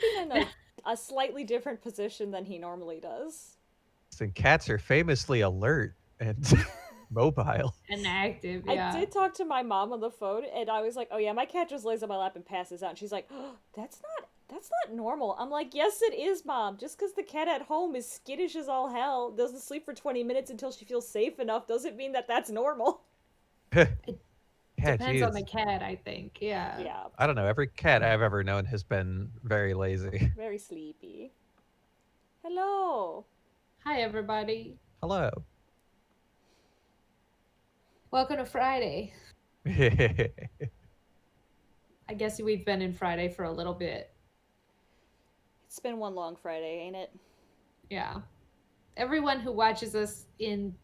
sleeping in a slightly different position than he normally does. And cats are famously alert and mobile. And active, I yeah. did talk to my mom on the phone, and I was like, "Oh yeah, my cat just lays on my lap and passes out." And she's like, "Oh, that's not normal." I'm like, "Yes, it is, Mom. Just because the cat at home is skittish as all hell, doesn't sleep for 20 minutes until she feels safe enough, doesn't mean that that's normal." It Yeah, depends on the geez. cat, I think. Yeah. Yeah, I don't know. Every cat I've ever known has been very lazy. very sleepy. Hello. Hi, everybody. Hello. Welcome to Friday. I guess we've been in Friday for a little bit. It's been one long Friday, ain't it? Yeah. Everyone who watches us in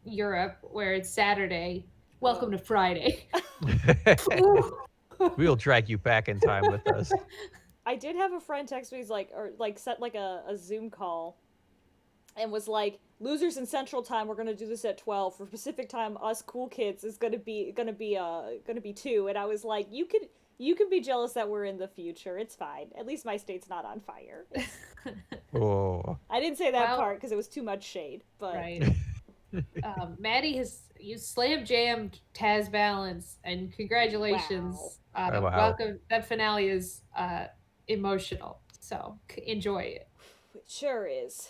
Europe, where it's Saturday, welcome to Friday. We'll drag you back in time with us. I did have a friend text me, he's like, or like set like a Zoom call and was like, losers in Central Time, we're gonna do this at 12. For Pacific Time, us cool kids is gonna be 2. And I was like, you can be jealous that we're in the future. It's fine. At least my state's not on fire. Oh. I didn't say that part because it was too much shade, but right. Maddie has slam jammed Taz Balance, and congratulations. Wow. Oh, wow. Welcome. That finale is emotional, so enjoy it. It sure is.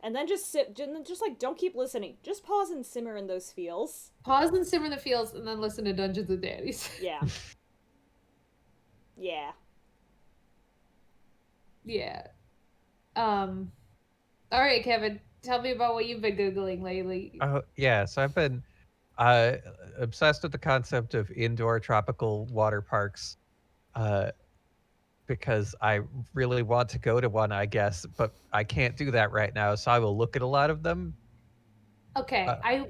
And then just like don't keep listening. Just pause and simmer in those feels. Pause and simmer the feels, and then listen to Dungeons and Daddies. Yeah. Yeah. Yeah. All right, Kevin. Tell me about what you've been Googling lately. Oh, yeah. So I've been obsessed with the concept of indoor tropical water parks because I really want to go to one, I guess, but I can't do that right now. So I will look at a lot of them. Okay,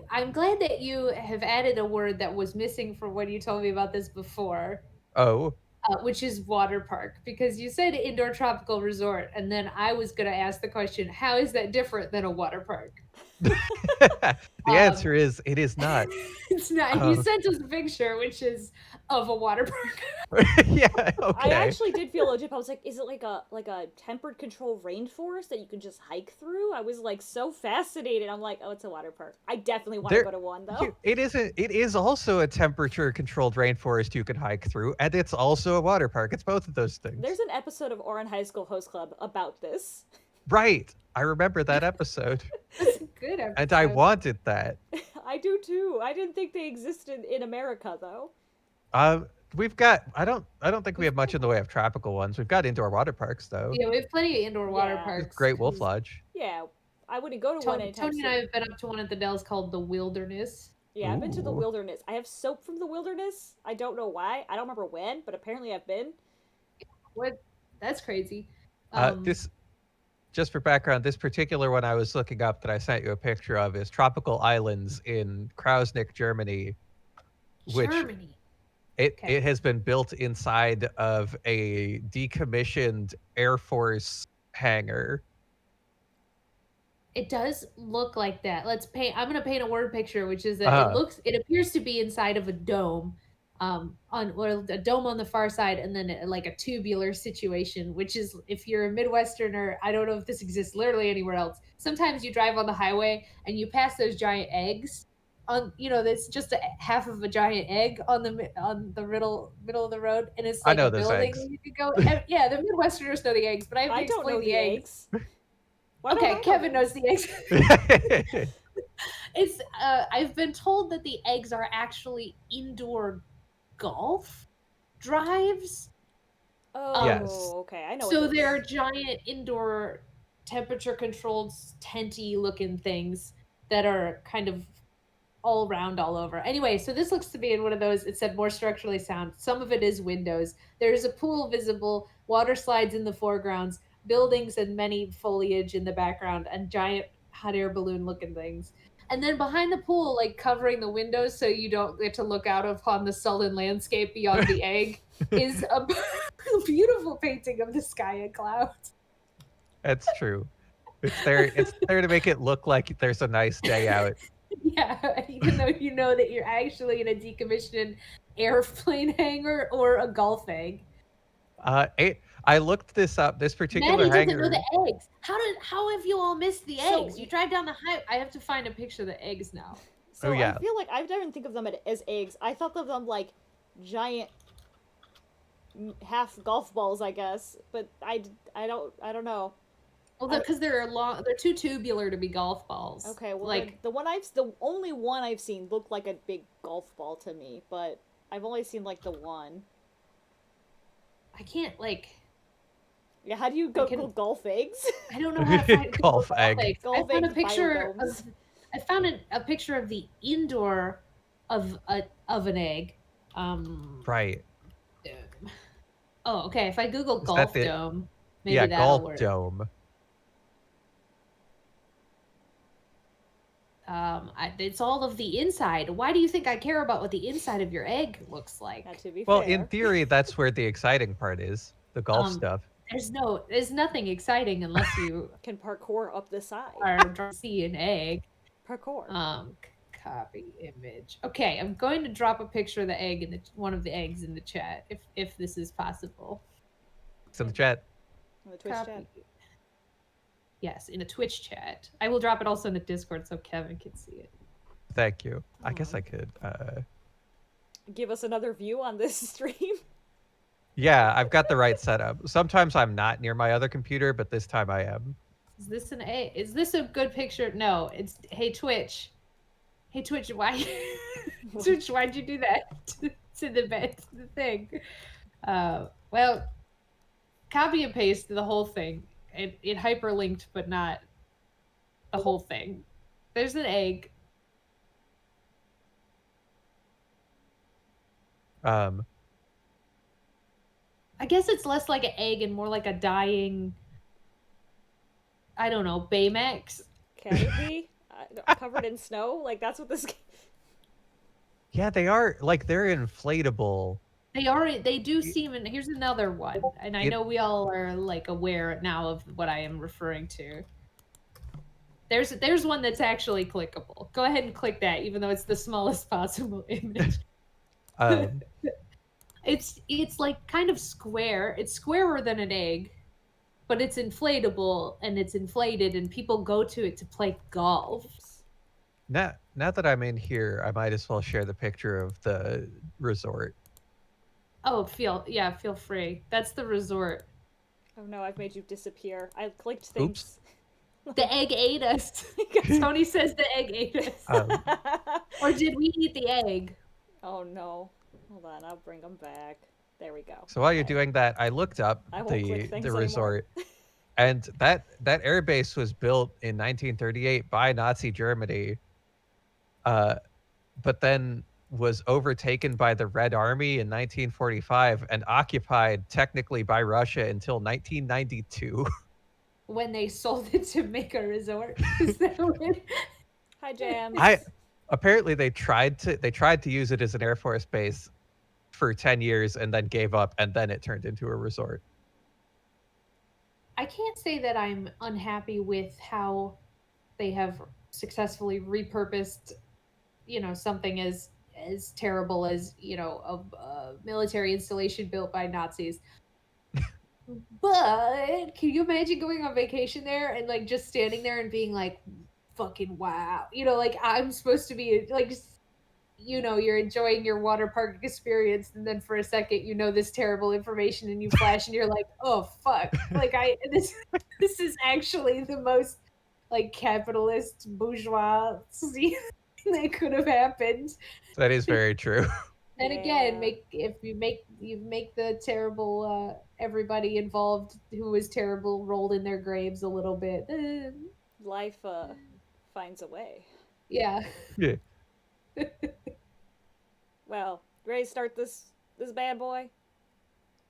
I'm glad that you have added a word that was missing from when you told me about this before. Oh. Which is water park, because you said indoor tropical resort, and then I was going to ask the question, how is that different than a water park? The answer is it is not. It's not. You sent us a picture, which is of a water park. Yeah, okay. I actually did feel legit. I was like, is it like a temperate control rainforest that you can just hike through? I was like so fascinated. I'm like, oh, it's a water park. I definitely want to go to one though. It is also a temperature controlled rainforest you can hike through, and it's also a water park. It's both of those things. There's an episode of Oran High School Host Club about this. Right. I remember that episode. That's a good episode. And I wanted that. I do too. I didn't think they existed in America though. We've got I don't think we have much in the way of tropical ones. We've got indoor water parks though. Yeah, we have plenty of indoor water parks. Great Wolf Lodge. Yeah, I wouldn't go to one anytime Tony and I have been up to one at the Dells called the Wilderness. Yeah, I've been to the Wilderness. I have soap from the Wilderness. I don't know why. I don't remember when, but apparently I've been. What? That's crazy. This, just for background, this particular one I was looking up that I sent you a picture of is Tropical Islands in Krausnick, Germany. Which Germany. It has been built inside of a decommissioned Air Force hangar. It does look like that. I'm gonna paint a word picture, which is that it appears to be inside of a dome, a dome on the far side, and then like a tubular situation, which is, if you're a Midwesterner, I don't know if this exists literally anywhere else. Sometimes you drive on the highway and you pass those giant eggs on, that's just half of a giant egg on the middle of the road, and it's like I know a building eggs. you could go. Yeah, the Midwesterners know the eggs, but I don't know the eggs. Okay, Kevin knows the eggs. It's I've been told that the eggs are actually indoor golf drives. Oh, yes. Okay, I know. So they're giant indoor temperature controlled tenty looking things that are kind of all around all over. Anyway, so this looks to be in one of those. It said more structurally sound. Some of it is windows. There's a pool visible, water slides in the foregrounds, buildings and many foliage in the background, and giant hot air balloon looking things. And then behind the pool, like covering the windows so you don't get to look out upon the sullen landscape beyond the egg, is a beautiful painting of the sky and clouds. That's true. It's there to make it look like there's a nice day out. Yeah, even though you know that you're actually in a decommissioned airplane hangar or a golf egg. I looked this up. This particular Maddie doesn't know hanger. the eggs. How have you all missed the So- eggs? You drive down the highway. I have to find a picture of the eggs now. So yeah. I feel like I didn't think of them as eggs. I thought of them like giant half golf balls, I guess. But I don't know. Well, because they're long. They're too tubular to be golf balls. Okay, well, like the only one I've seen looked like a big golf ball to me, but I've only seen like the one. I can't like. Yeah, how do you Google golf eggs? I don't know how to find Golf egg. eggs. Golf I found a egg picture biodomes. of. I found a picture of the indoor of an egg. Right. Oh, okay. If I Google Is that golf the- dome, maybe Yeah, that'll golf work. dome. It's all of the inside. Why do you think I care about what the inside of your egg looks like? Not to be Well, fair. in theory, that's where the exciting part is. The golf stuff. There's nothing exciting unless you Can parkour up the side. are trying to see an egg. Parkour. Copy image. Okay, I'm going to drop a picture of the egg in one of the eggs in the chat, if this is possible. It's in the chat. In the Twitch chat. Yes, in a Twitch chat. I will drop it also in the Discord so Kevin can see it. Thank you. I guess I could. Give us another view on this stream. Yeah, I've got the right setup. Sometimes I'm not near my other computer, but this time I am. Is this an A? Is this a good picture? No, it's hey Twitch. Hey Twitch, why Twitch, why'd you do that to the thing? Well, copy and paste the whole thing. It hyperlinked, but not the whole thing. There's an egg. I guess it's less like an egg and more like a dying, I don't know, Baymax. Can it be? Covered in snow? Like, that's what this... Yeah, they are, like, they're inflatable. They do seem, and here's another one. And I know we all are, like, aware now of what I am referring to. There's one that's actually clickable. Go ahead and click that, even though it's the smallest possible image. It's like kind of square. It's squarer than an egg, but it's inflatable and it's inflated, and people go to it to play golf. Now that I'm in here, I might as well share the picture of the resort. Oh, feel free. That's the resort. Oh no, I've made you disappear. I clicked things. Oops. The egg ate us. Tony says the egg ate us. Or did we eat the egg? Oh no. Hold on, I'll bring them back. There we go. So while you're doing that, I looked up the resort, and that airbase was built in 1938 by Nazi Germany, but then was overtaken by the Red Army in 1945 and occupied technically by Russia until 1992. When they sold it to make a resort. Is that what? Hi, Jams. Apparently they tried to use it as an Air Force base for 10 years and then gave up, and then it turned into a resort. I can't say that I'm unhappy with how they have successfully repurposed, something as terrible as, a military installation built by Nazis. But can you imagine going on vacation there and like just standing there and being like, fucking wow, like I'm supposed to be like, you're enjoying your water park experience, and then for a second this terrible information and you flash and you're like, oh fuck, like this is actually the most like capitalist bourgeois that could have happened. That is very true. And again, you make the terrible everybody involved who was terrible rolled in their graves a little bit. Life finds a way. Yeah. Yeah. Well, ready to start this bad boy?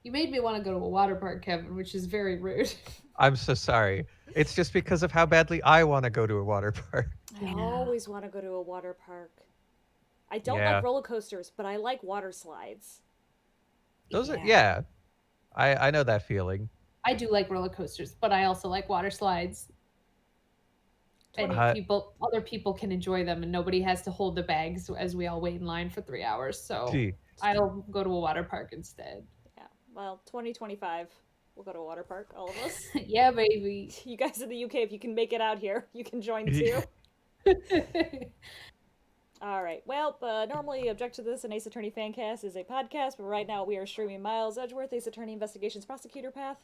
You made me want to go to a water park, Kevin, which is very rude. I'm so sorry. It's just because of how badly I want to go to a water park. I always want to go to a water park. I don't like roller coasters, but I like water slides. Those are, yeah. I know that feeling. I do like roller coasters, but I also like water slides. And other people can enjoy them, and nobody has to hold the bags as we all wait in line for 3 hours. So I'll go to a water park instead. Yeah. Well, 2025. We'll go to a water park, all of us. Yeah, baby. You guys in the UK, if you can make it out here, you can join too. All right. Well, normally Object to This and Ace Attorney Fancast is a podcast, but right now we are streaming Miles Edgeworth, Ace Attorney Investigations Prosecutor Path.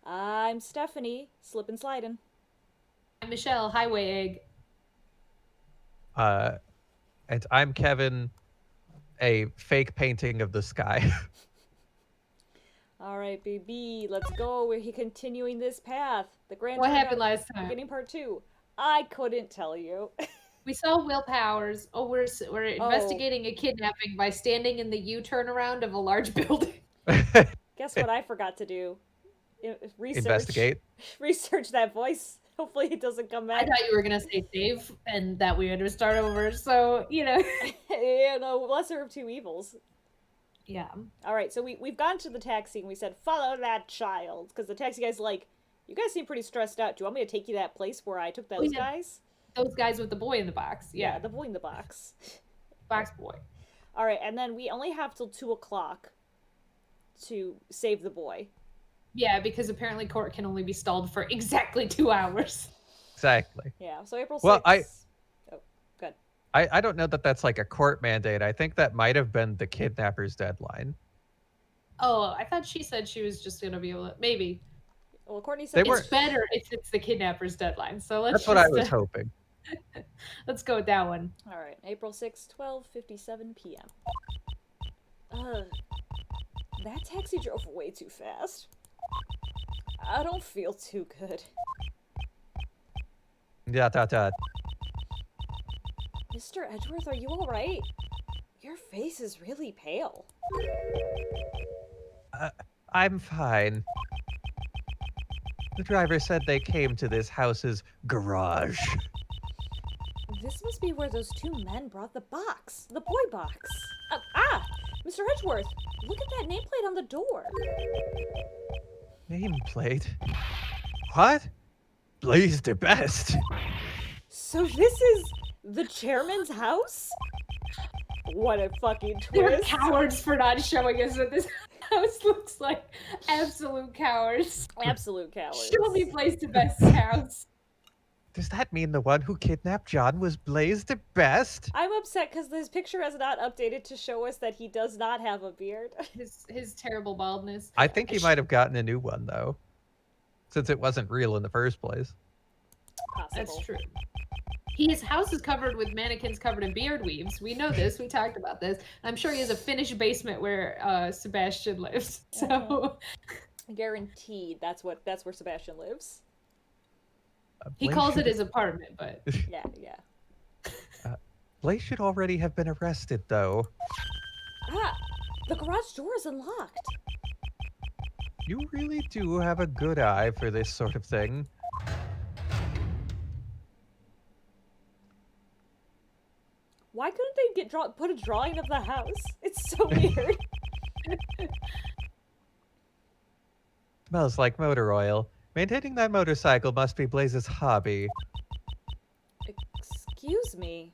I'm Stephanie, slippin' slidin'. I'm Michelle, Highway Egg. And I'm Kevin, a fake painting of the sky. All right, baby, let's go. We're continuing this path. The Grand What Turnabout, happened last time? beginning part 2. I couldn't tell you. We saw Will Powers. Oh, we're investigating a kidnapping by standing in the U-turn around of a large building. Guess what I forgot to do? Research. Investigate. Research that voice. Hopefully it doesn't come I back. thought you were gonna say save and that we had to start over. So Yeah, no, lesser of two evils. Yeah. All right, so we've gone to the taxi and we said, follow that child. Because the taxi guy's like, you guys seem pretty stressed out. Do you want me to take you to that place where I took those guys? Those guys with the boy in the box. Yeah, the boy in the box. box boy. All right, and then we only have till 2 o'clock to save the boy. Yeah, because apparently court can only be stalled for exactly 2 hours. Exactly. Yeah, so April 6th. Well, Oh, good. I don't know that that's like a court mandate. I think that might have been the kidnapper's deadline. Oh, I thought she said she was just going to be able to... Maybe. Well, Courtney said It's better if it's the kidnapper's deadline. So let's That's what I was hoping. Let's go with that one. All right, April 6th, 12:57 p.m. That taxi drove way too fast. I don't feel too good. Yeah. Mr. Edgeworth, are you all right? Your face is really pale. I'm fine. The driver said they came to this house's garage. This must be where those two men brought the box. The boy box. Mr. Edgeworth, look at that nameplate on the door. Nameplate? What? Blaze the best. So this is the chairman's house? What a fucking twist. They're cowards for not showing us what this house looks like. Absolute cowards. Absolute cowards. Show me Blaze the Best's house. Does that mean the one who kidnapped John was Blaze the Best? I'm upset because this picture has not updated to show us that he does not have a beard. His terrible baldness. I think he might have gotten a new one, though. Since it wasn't real in the first place. Possible. That's true. His house is covered with mannequins covered in beard weaves. We know this. We talked about this. I'm sure he has a finished basement where Sebastian lives. So guaranteed that's where Sebastian lives. He calls it his apartment, but yeah. Blaze should already have been arrested, though. The garage door is unlocked. You really do have a good eye for this sort of thing. Why couldn't they put a drawing of the house? It's so weird. Smells like motor oil. Maintaining that motorcycle must be Blaze's hobby. Excuse me.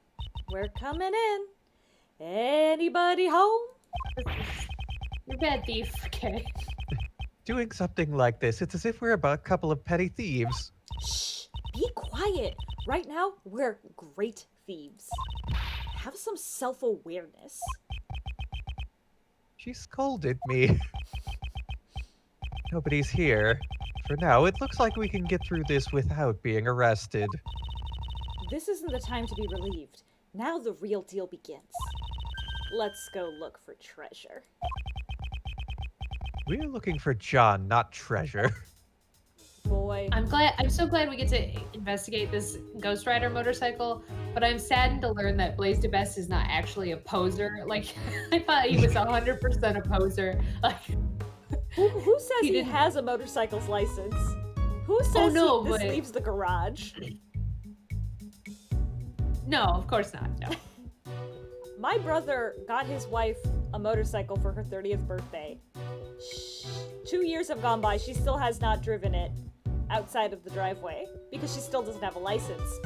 We're coming in. Anybody home? you're a bad thief, okay? Doing something like this, it's as if we're a couple of petty thieves. Shh! Be quiet. Right now, we're great thieves. Have some self-awareness. She scolded me. Nobody's here. For now, it looks like we can get through this without being arrested. This isn't the time to be relieved. Now the real deal begins. Let's go look for treasure. We're looking for John, not treasure. Boy. I'm so glad we get to investigate this Ghost Rider motorcycle, but I'm saddened to learn that Blaze the Best is not actually a poser. Like, I thought he was 100% a poser. Like, who says he has a motorcycle's license? Who says this leaves the garage? No, of course not. No. My brother got his wife a motorcycle for her 30th birthday. 2 years have gone by. She still has not driven it outside of the driveway because she still doesn't have a license.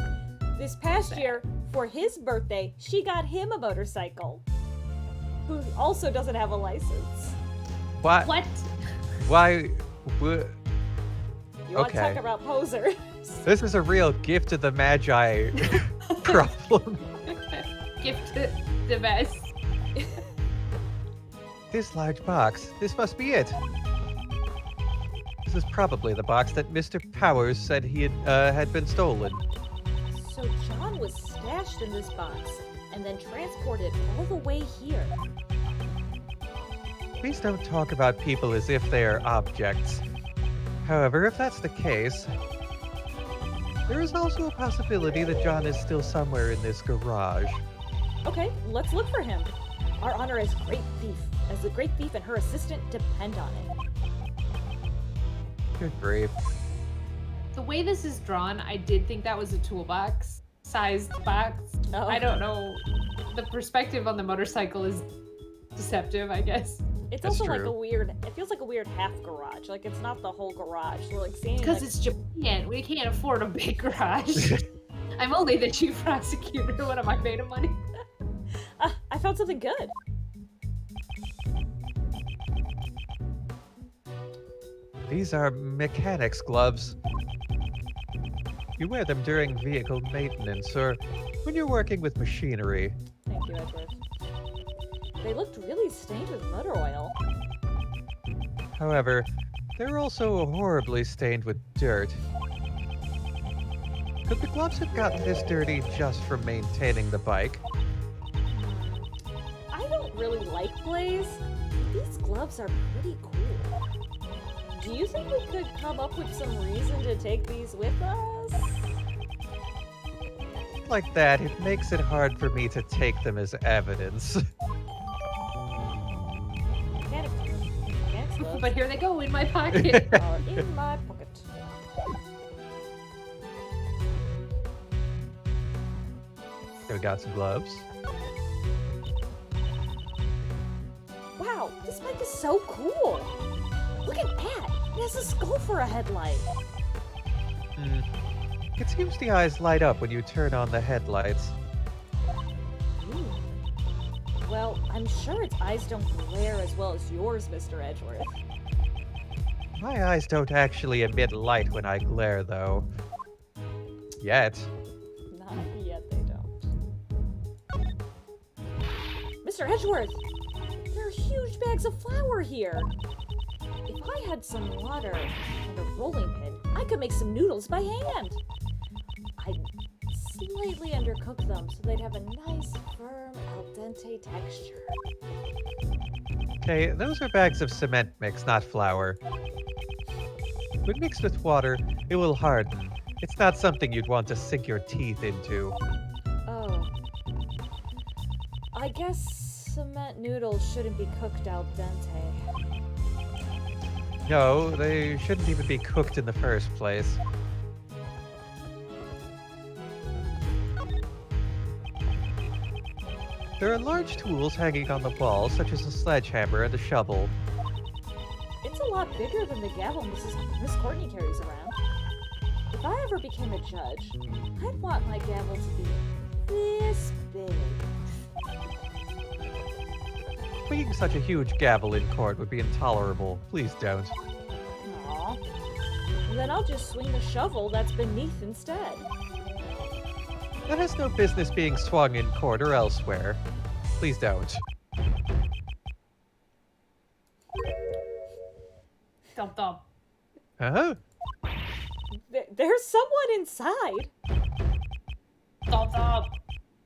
This past year, for his birthday, she got him a motorcycle who also doesn't have a license. What? What? Why? You want to Okay. talk about posers? This is a real gift of the Magi problem. Gift the best. This large box. This must be it. This is probably the box that Mr. Powers said he had been stolen. So John was stashed in this box and then transported all the way here. Please don't talk about people as if they are objects. However, if that's the case, there is also a possibility that John is still somewhere in this garage. Okay, let's look for him. Our honor as the great thief and her assistant depend on it. Good grief. The way this is drawn, I did think that was a toolbox sized box. Oh. I don't know. The perspective on the motorcycle is deceptive, I guess. It's That's also like true. a weird, it feels like a weird half garage. Like it's not the whole garage. We're like seeing Because like, it's Japan. We can't afford a big garage. I'm only the chief prosecutor. What am I made of money? I found something good. These are mechanics gloves. You wear them during vehicle maintenance or when you're working with machinery. Thank you, Edward. They looked really stained with motor oil. However, they're also horribly stained with dirt. Could the gloves have gotten this dirty just from maintaining the bike? I don't really like Blaze. But these gloves are pretty cool. Do you think we could come up with some reason to take these with us? Like that, it makes it hard for me to take them as evidence. Mechanics gloves But here they go in my pocket. are in my pocket. We got some gloves. Wow, this bike is so cool! Look at that! It has a skull for a headlight! It seems the eyes light up when you turn on the headlights. Ooh. Well, I'm sure its eyes don't glare as well as yours, Mr. Edgeworth. My eyes don't actually emit light when I glare, though. Yet. Not yet, they don't. Mr. Edgeworth! There are huge bags of flour here! If I had some water and a rolling pin, I could make some noodles by hand! I'd slightly undercook them so they'd have a nice, firm, al dente texture. Okay, those are bags of cement mix, not flour. When mixed with water, it will harden. It's not something you'd want to sink your teeth into. Oh. I guess cement noodles shouldn't be cooked al dente. No, they shouldn't even be cooked in the first place. There are large tools hanging on the wall, such as a sledgehammer and a shovel. It's a lot bigger than the gavel Miss Courtney carries around. If I ever became a judge, I'd want my gavel to be this big. Swinging such a huge gavel in court would be intolerable. Please don't. Aw. Then I'll just swing the shovel that's beneath instead. That has no business being swung in court or elsewhere. Please don't. Thump thump. Huh? There's someone inside. Thump thump.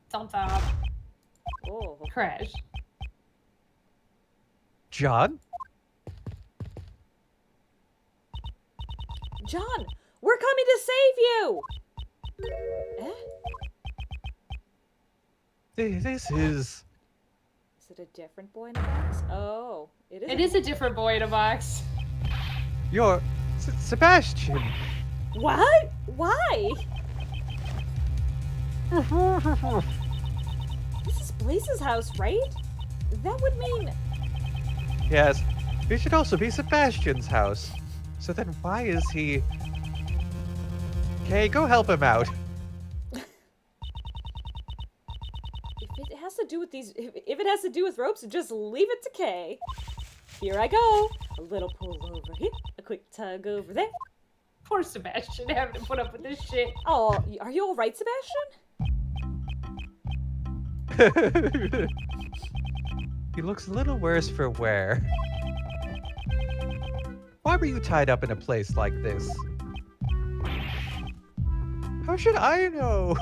Thump thump. Oh. Crash. John? John, we're coming to save you! Eh? This is... Is it a different boy in a box? Oh, it is. It is a different boy in a box. You're... Sebastian! What? Why? This is Blaze's house, right? That would mean... Yes, it should also be Sebastian's house. So then why is he... Okay, go help him out. If it has to do with these... If it has to do with ropes, just leave it to Kay. Here I go. A little pull over here. A quick tug over there. Poor Sebastian having to put up with this shit. Oh, are you all right, Sebastian? He looks a little worse for wear. Why were you tied up in a place like this? How should I know?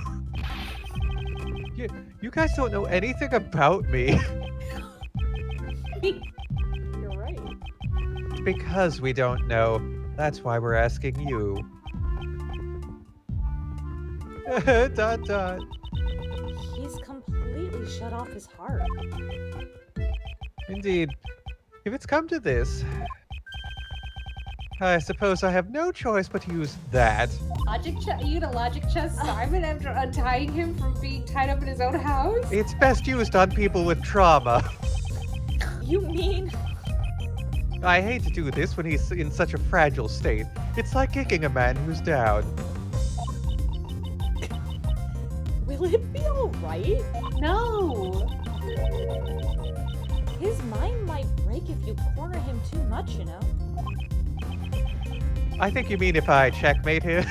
You guys don't know anything about me. You're right. Because we don't know, that's why we're asking you. Dot dot. He's completely shut off his heart. Indeed. If it's come to this, I suppose I have no choice but to use that. You gonna logic chess Simon after untying him from being tied up in his own house? It's best used on people with trauma. You mean? I hate to do this when he's in such a fragile state. It's like kicking a man who's down. Will it be alright? No. His mind might break if you corner him too much, you know? I think you mean if I checkmate him.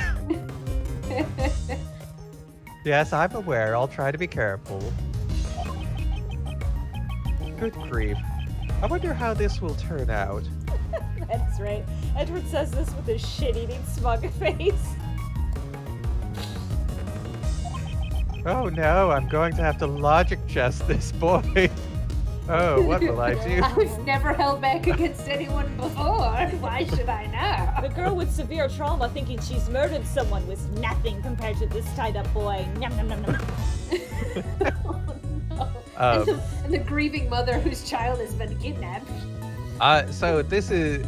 Yes, I'm aware. I'll try to be careful. Good grief. I wonder how this will turn out. That's right. Edward says this with his shit-eating smug face. Oh no, I'm going to have to logic chess this boy. Oh, what will I do? I've never held back against anyone before. Why should I now? The girl with severe trauma thinking she's murdered someone was nothing compared to this tied-up boy. Nom nom nom nom. Oh, no. And the grieving mother whose child has been kidnapped. So this is,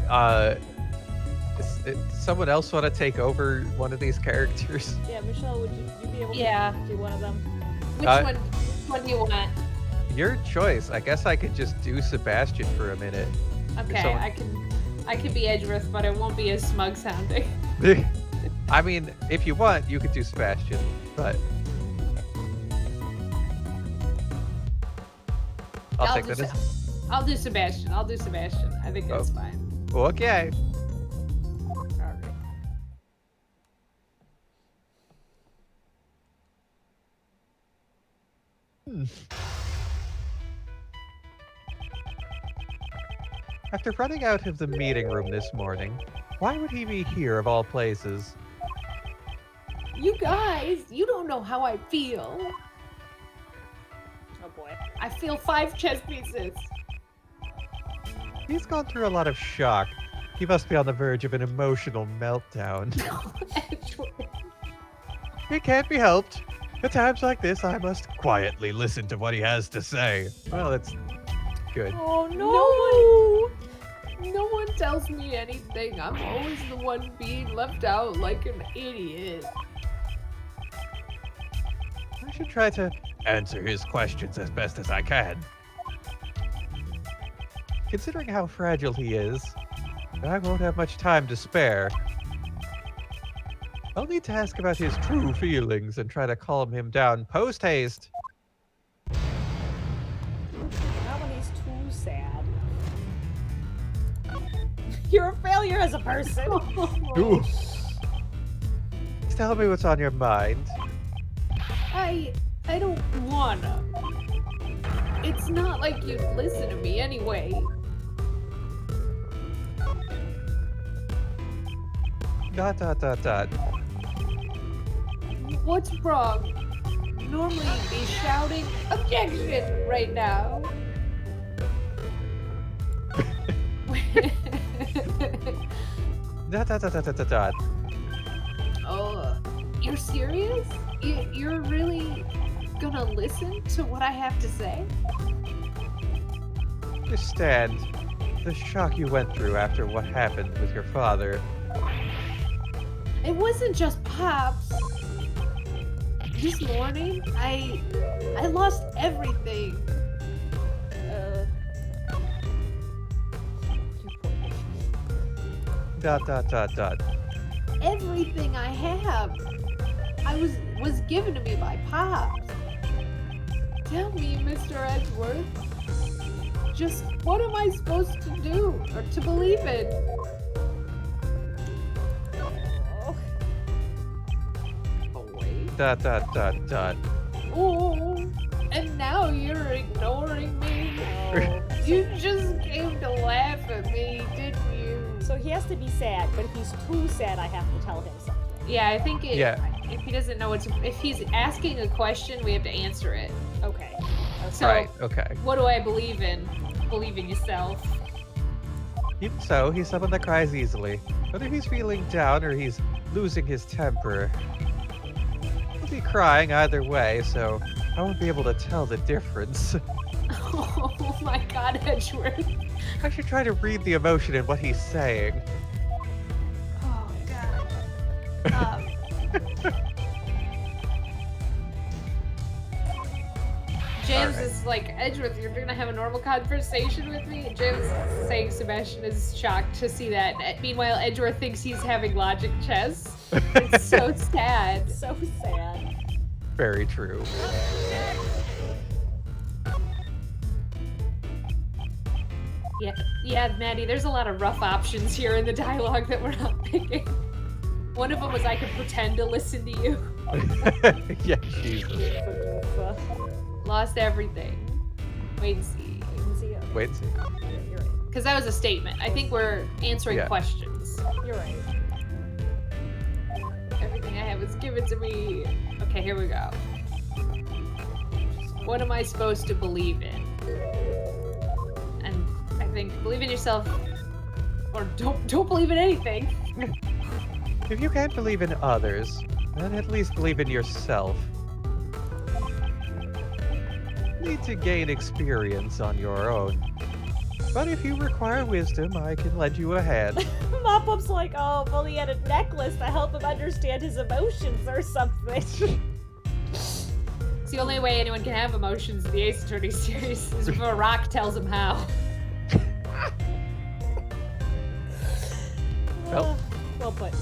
someone else want to take over one of these characters? Yeah, Michelle, would you be able to do one of them? Which one do you want? Your choice. I guess I could just do Sebastian for a minute. Okay, I can be Edgeworth, but it won't be as smug sounding. I mean, if you want, you could do Sebastian, but I'll take that. I'll do Sebastian. I think that's fine. Okay. Alright. After running out of the meeting room this morning, why would he be here of all places? You guys, you don't know how I feel. Oh boy. I feel 5 chess pieces. He's gone through a lot of shock. He must be on the verge of an emotional meltdown. It can't be helped. At times like this, I must quietly listen to what he has to say. Well, it's good. Oh no! No one tells me anything. I'm always the one being left out like an idiot. I should try to answer his questions as best as I can. Considering how fragile he is, I won't have much time to spare. I'll need to ask about his true feelings and try to calm him down post-haste. Not when he's too sad. You're a failure as a person. Ooh. Tell me what's on your mind. I don't wanna. It's not like you'd listen to me anyway. Dot dot dot dot. What's wrong? Normally you'd be shouting objection right now. Dot dot dot dot dot dot. Oh, you're serious? You're really gonna listen to what I have to say? Understand the shock you went through after what happened with your father. It wasn't just Pops. This morning, I lost everything. Dot dot dot dot. Everything I have. I was given to me by Pops. Tell me, Mr. Edgeworth, just what am I supposed to do or to believe in? Dot dot dot dot. Oh, and now you're ignoring me. Oh. You just came to laugh at me, didn't you? So he has to be sad, but if he's too sad, I have to tell him something. Yeah, I think Yeah. if he doesn't know if he's asking a question, we have to answer it. Okay. So, Right, okay. what do I believe in? Believe in yourself. Even so, he's someone that cries easily. Whether he's feeling down or he's losing his temper, he'll be crying either way, so I won't be able to tell the difference. Oh my god, Edgeworth. I should try to read the emotion in what he's saying. Oh god. James Alright. is like, Edgeworth, you're gonna have a normal conversation with me? James is saying Sebastian is shocked to see that. Meanwhile, Edgeworth thinks he's having logic chess. It's so sad. So sad. Very true. Yeah, Maddie, there's a lot of rough options here in the dialogue that we're not picking. One of them was I could pretend to listen to you. Yeah, Jesus. Lost everything. Wait and see. Wait and see. You're right. Because that was a statement. I think we're answering Yeah. questions. You're right. Everything I have is given to me. Okay, here we go. What am I supposed to believe in? And I think believe in yourself, or don't believe in anything. If you can't believe in others, then at least believe in yourself. Need to gain experience on your own. But if you require wisdom, I can lend you a hand. Mop-Up's like, oh, if only he had a necklace to help him understand his emotions or something. It's the only way anyone can have emotions in the Ace Attorney series is if a rock tells him how. Well. Well put.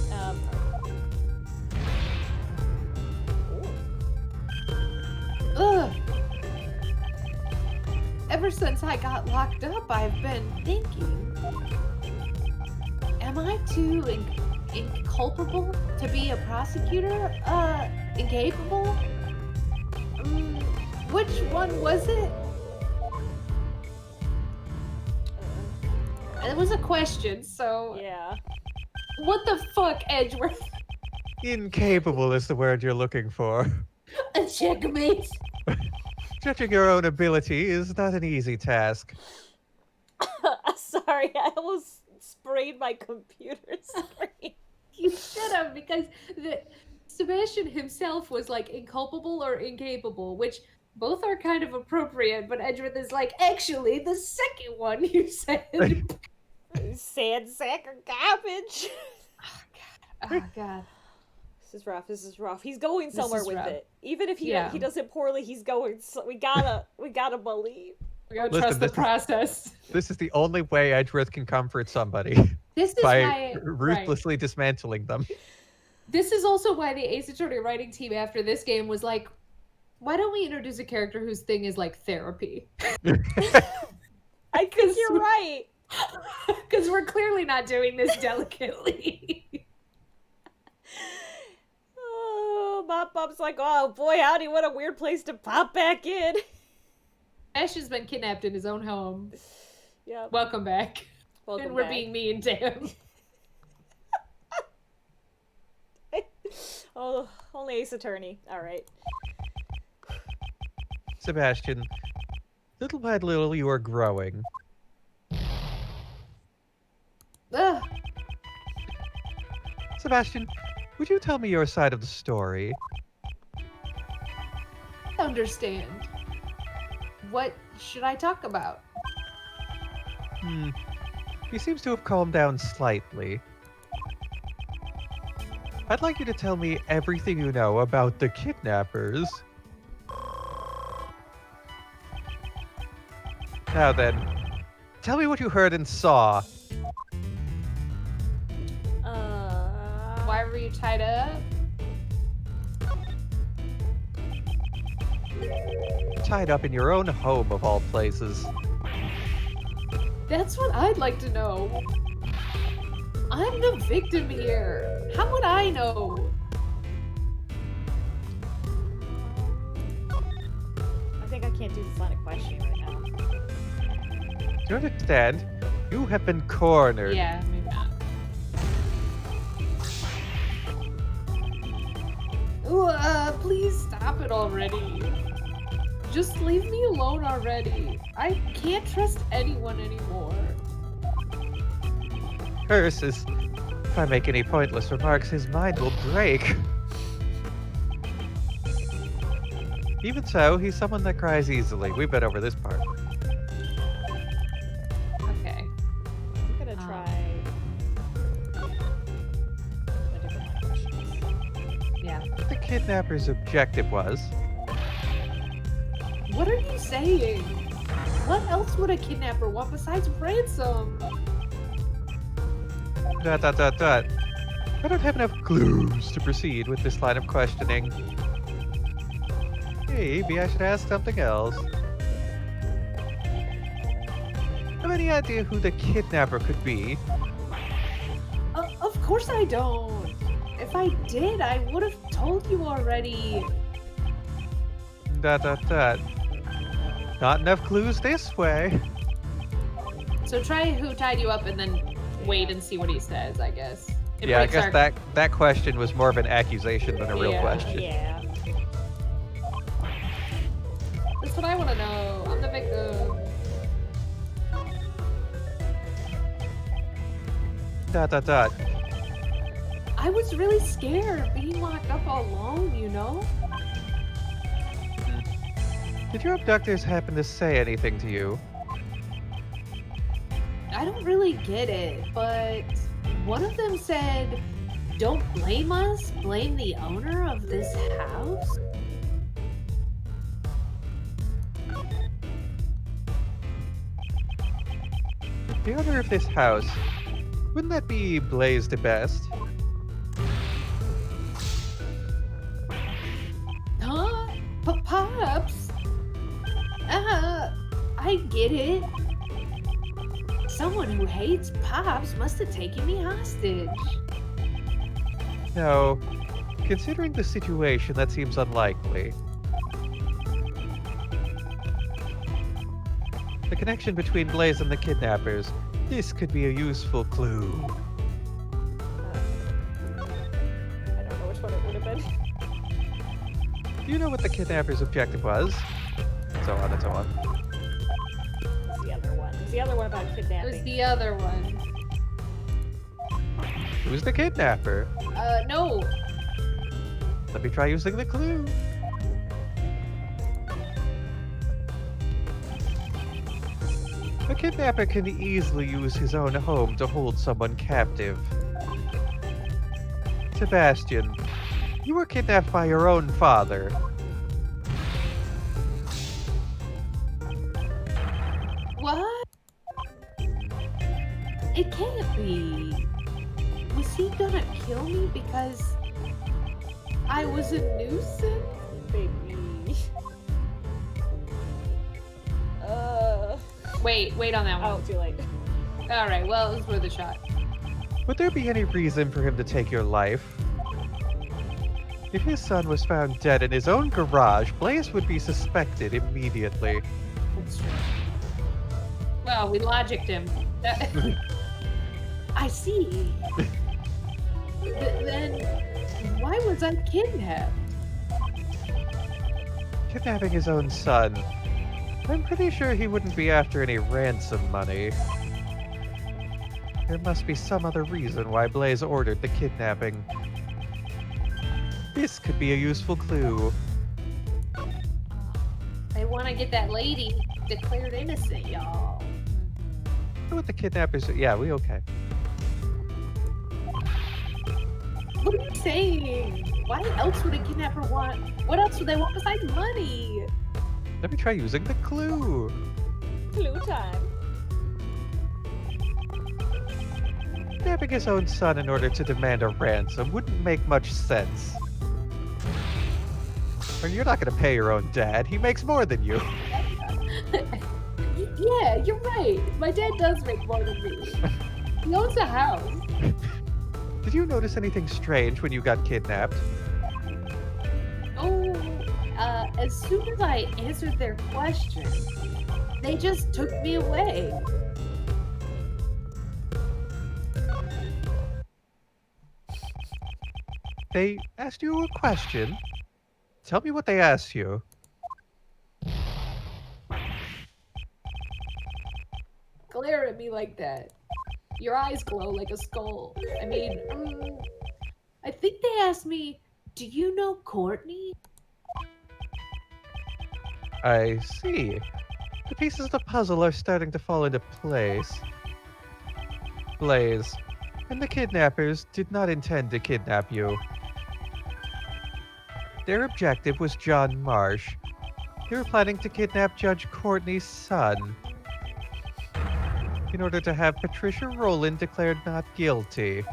Ugh. Ever since I got locked up, I've been thinking, am I too inculpable to be a prosecutor? Incapable? Which one was it? It was a question, so Yeah. what the fuck, Edgeworth? Incapable is the word you're looking for. A checkmate. Judging your own ability is not an easy task. Sorry, I almost sprayed my computer screen. You should have, because Sebastian himself was like inculpable or incapable, which both are kind of appropriate, but Edgeworth is like, actually, the second one you said. Sad sack of garbage. Oh god. This is rough. This is rough. He's going This somewhere is with rough. it. Even if he Yeah. he does it poorly, he's going. So we gotta believe. We gotta Listen, trust the this is- process. This is the only way Edgeworth can comfort somebody, This is by why ruthlessly dismantling them. This is also why the Ace Attorney writing team after this game was like, why don't we introduce a character whose thing is like therapy? I think you're right. Because we're clearly not doing this delicately. Oh, Mop-Up's like, oh boy, howdy, what a weird place to pop back in. Ash has been kidnapped in his own home. Yeah. Welcome back. Welcome And we're back. being mean to him. Oh, only Ace Attorney. All right. Sebastian, little by little you are growing. Ugh. Sebastian, would you tell me your side of the story? I understand. What should I talk about? He seems to have calmed down slightly. I'd like you to tell me everything you know about the kidnappers. Now then, tell me what you heard and saw. Why were you tied up? Tied up in your own home, of all places. That's what I'd like to know. I'm the victim here. How would I know? can't do this line of questioning right now. Do you understand? You have been cornered. Yeah, maybe not. Ooh, please stop it already. Just leave me alone already. I can't trust anyone anymore. Curse is, if I make any pointless remarks, his mind will break. Even so, he's someone that cries easily. We've been over this part. Okay. I'm gonna try a different line of questions. Yeah. What the kidnapper's objective was. What are you saying? What else would a kidnapper want besides ransom? ... I don't have enough clues to proceed with this line of questioning. Maybe I should ask something else. Have any idea who the kidnapper could be? Of course I don't. If I did, I would have told you already. ... Not enough clues this way. So try who tied you up and then wait and see what he says, I guess. It Yeah, I breaks guess our- that question was more of an accusation than a real Yeah, question. Yeah. That's what I want to know. I'm the victim. I was really scared being locked up all alone, you know? Did your abductors happen to say anything to you? I don't really get it, but one of them said, "Don't blame us, blame the owner of this house." The owner of this house, wouldn't that be Blaze the Best? Huh? Pops? I get it. Someone who hates Pops must have taken me hostage. No. Considering the situation, that seems unlikely. The connection between Blaze and the kidnappers. This could be a useful clue. I don't know which one it would have been. Do you know what the kidnapper's objective was? And so on and so on. What's the other one? Was the other one about It kidnapping? was the other one. Who's the kidnapper? No. Let me try using the clue. A kidnapper can easily use his own home to hold someone captive. Sebastian, you were kidnapped by your own father. What? It can't be. Was he gonna kill me because I was a nuisance? Baby. Wait on that one. Oh, too late. Alright, well, it was worth a shot. Would there be any reason for him to take your life? If his son was found dead in his own garage, Blaze would be suspected immediately. That's true. Well, we logicked him. I see. Then, why was I kidnapped? Kidnapping his own son. I'm pretty sure he wouldn't be after any ransom money. There must be some other reason why Blaze ordered the kidnapping. This could be a useful clue. I want to get that lady declared innocent, y'all. What the kidnappers... Yeah, we okay. What are you saying? Why else would a kidnapper want? What else would they want besides money? Let me try using the clue. Clue time. Kidnapping his own son in order to demand a ransom wouldn't make much sense. I mean, you're not gonna pay your own dad. He makes more than you. Yeah, you're right. My dad does make more than me. He owns a house. Did you notice anything strange when you got kidnapped? Oh, as soon as I answered their question, they just took me away. They asked you a question. Tell me what they asked you. Glare at me like that. Your eyes glow like a skull. I mean, I think they asked me, do you know Courtney? I see. The pieces of the puzzle are starting to fall into place. Blaze, and the kidnappers did not intend to kidnap you. Their objective was John Marsh. They were planning to kidnap Judge Courtney's son in order to have Patricia Rowland declared not guilty.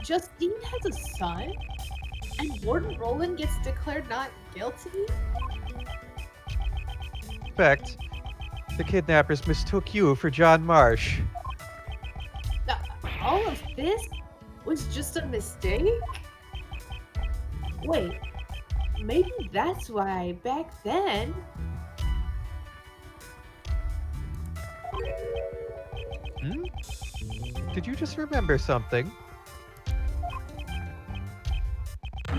Justine has a son? And Warden Rowland gets declared not guilty? In fact, the kidnappers mistook you for John Marsh. All of this was just a mistake? Wait, maybe that's why back then... Hmm? Did you just remember something?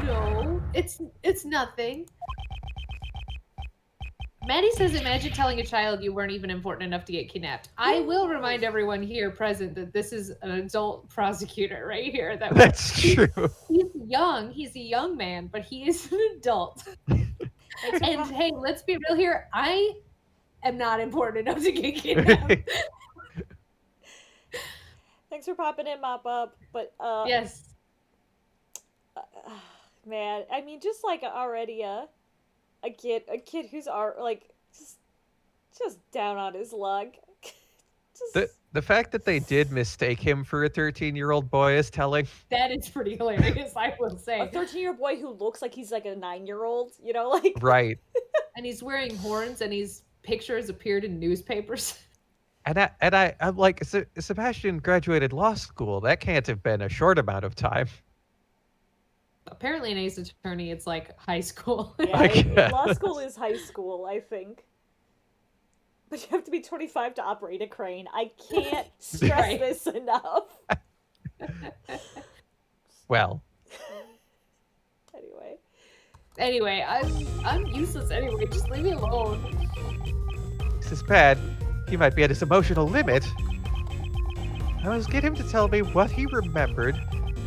No, it's nothing. Maddie says, imagine telling a child you weren't even important enough to get kidnapped. I will remind everyone here present that this is an adult prosecutor right here. That's true. He's young. He's a young man, but he is an adult. And hey, let's be real here. I am not important enough to get kidnapped. Thanks for popping in, Mop Up. But yes. Man, I mean, just like already a kid who's just down on his luck. The fact that they did mistake him for a 13-year-old boy is telling. That is pretty hilarious, I will say. A 13-year-old boy who looks like he's like a 9-year-old, you know, like. Right. And he's wearing horns, and his pictures appeared in newspapers. I'm like, Sebastian graduated law school. That can't have been a short amount of time. Apparently, in Ace Attorney, it's like high school. Yeah, law school is high school, I think. But you have to be 25 to operate a crane. I can't stress this enough. Well. Anyway, I'm useless anyway. Just leave me alone. This is bad. He might be at his emotional limit. I must get him to tell me what he remembered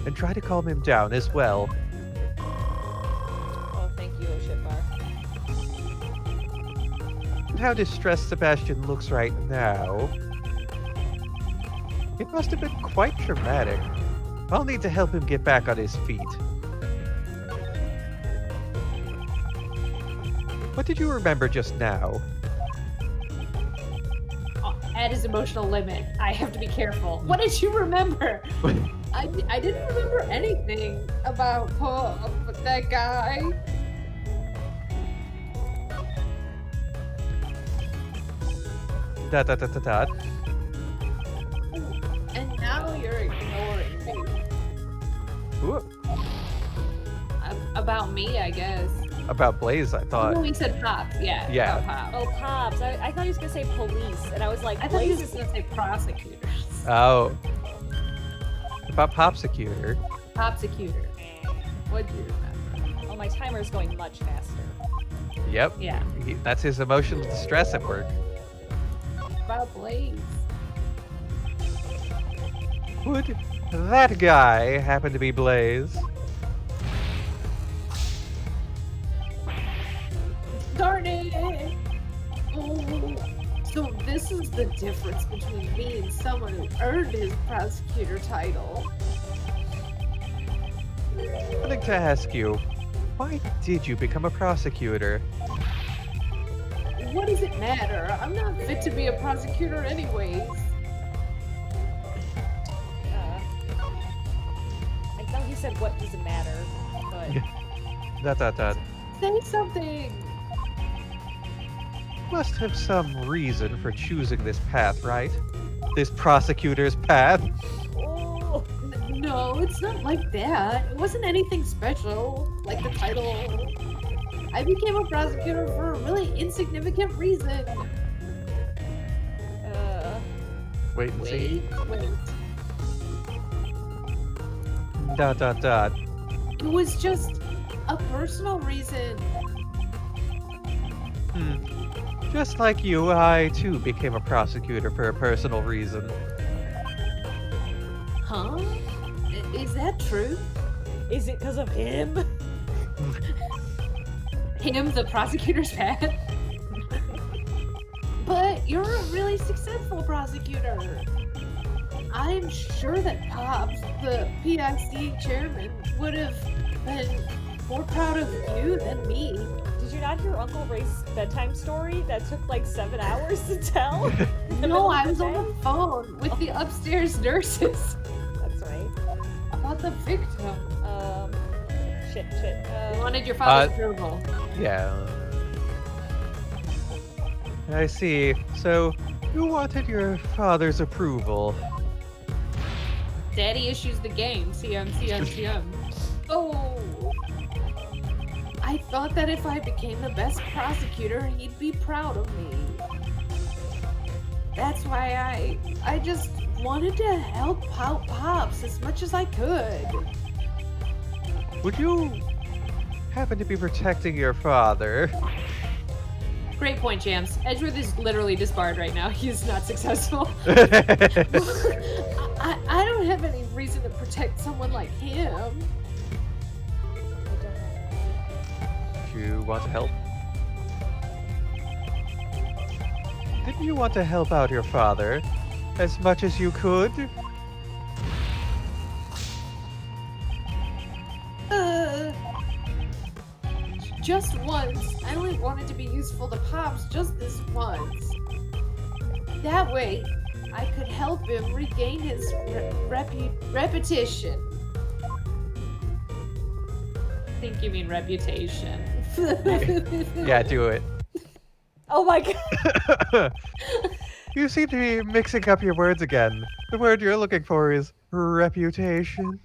and try to calm him down as well. Oh, thank you, Oshitbar. How distressed Sebastian looks right now. It must have been quite traumatic. I'll need to help him get back on his feet. What did you remember just now? At his emotional limit. I have to be careful. What did you remember? I didn't remember anything about that guy. Dot. And now you're ignoring me. Ooh. About me, I guess. About Blaze, I thought. Oh, he said Pops. Yeah. Yeah. About Pops. Oh, Pops. I thought he was going to say police, and I was like, I thought he was Blaze going to say prosecutors. Oh. About Prosecutor. Prosecutor. What do you remember? Oh, my timer is going much faster. Yep. Yeah. That's his emotional distress at work. About Blaze. Would that guy happen to be Blaze? Darn it! Oh, so this is the difference between me and someone who earned his prosecutor title. I'd like to ask you, why did you become a prosecutor? What does it matter? I'm not fit to be a prosecutor anyways. I know he said, what does it matter? But... Dot. Say something! Must have some reason for choosing this path, right? This prosecutor's path? Oh. No, it's not like that. It wasn't anything special, like the title. I became a prosecutor for a really insignificant reason. Wait and see. Wait. Dot. It was just a personal reason. Just like you, I too became a prosecutor for a personal reason. Huh? Is that true? Is it because of him? Him, the prosecutor's pet? But you're a really successful prosecutor. I'm sure that Pops, the PIC chairman, would have been more proud of you than me. Did you not hear Uncle Ray's bedtime story that took like 7 hours to tell? No, I was on the phone with the upstairs nurses That's right. about the victim. Shit. You wanted your father's approval. Yeah. I see. So, you wanted your father's approval. Daddy issues the game. CM. Oh. I thought that if I became the best prosecutor, he'd be proud of me. That's why I just wanted to help out Pops as much as I could. Would you happen to be protecting your father? Great point, Jams. Edgeworth is literally disbarred right now. He's not successful. I don't have any reason to protect someone like him. Do you want to help? Didn't you want to help out your father as much as you could? Just once. I only wanted to be useful to Pops just this once. That way, I could help him regain his reputation. I think you mean reputation. Yeah, do it. Oh my god. You seem to be mixing up your words again. The word you're looking for is reputation.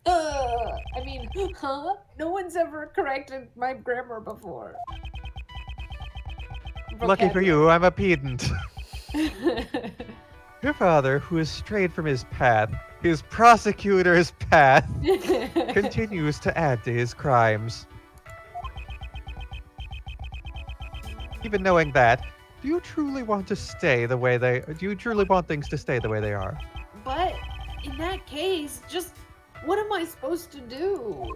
I mean, huh? No one's ever corrected my grammar before. Lucky for you, I'm a pedant. Your father, who has strayed from his path, his prosecutor's path, continues to add to his crimes. Even knowing that, do you truly want to stay the way they... Do you truly want things to stay the way they are? But in that case, just what am I supposed to do?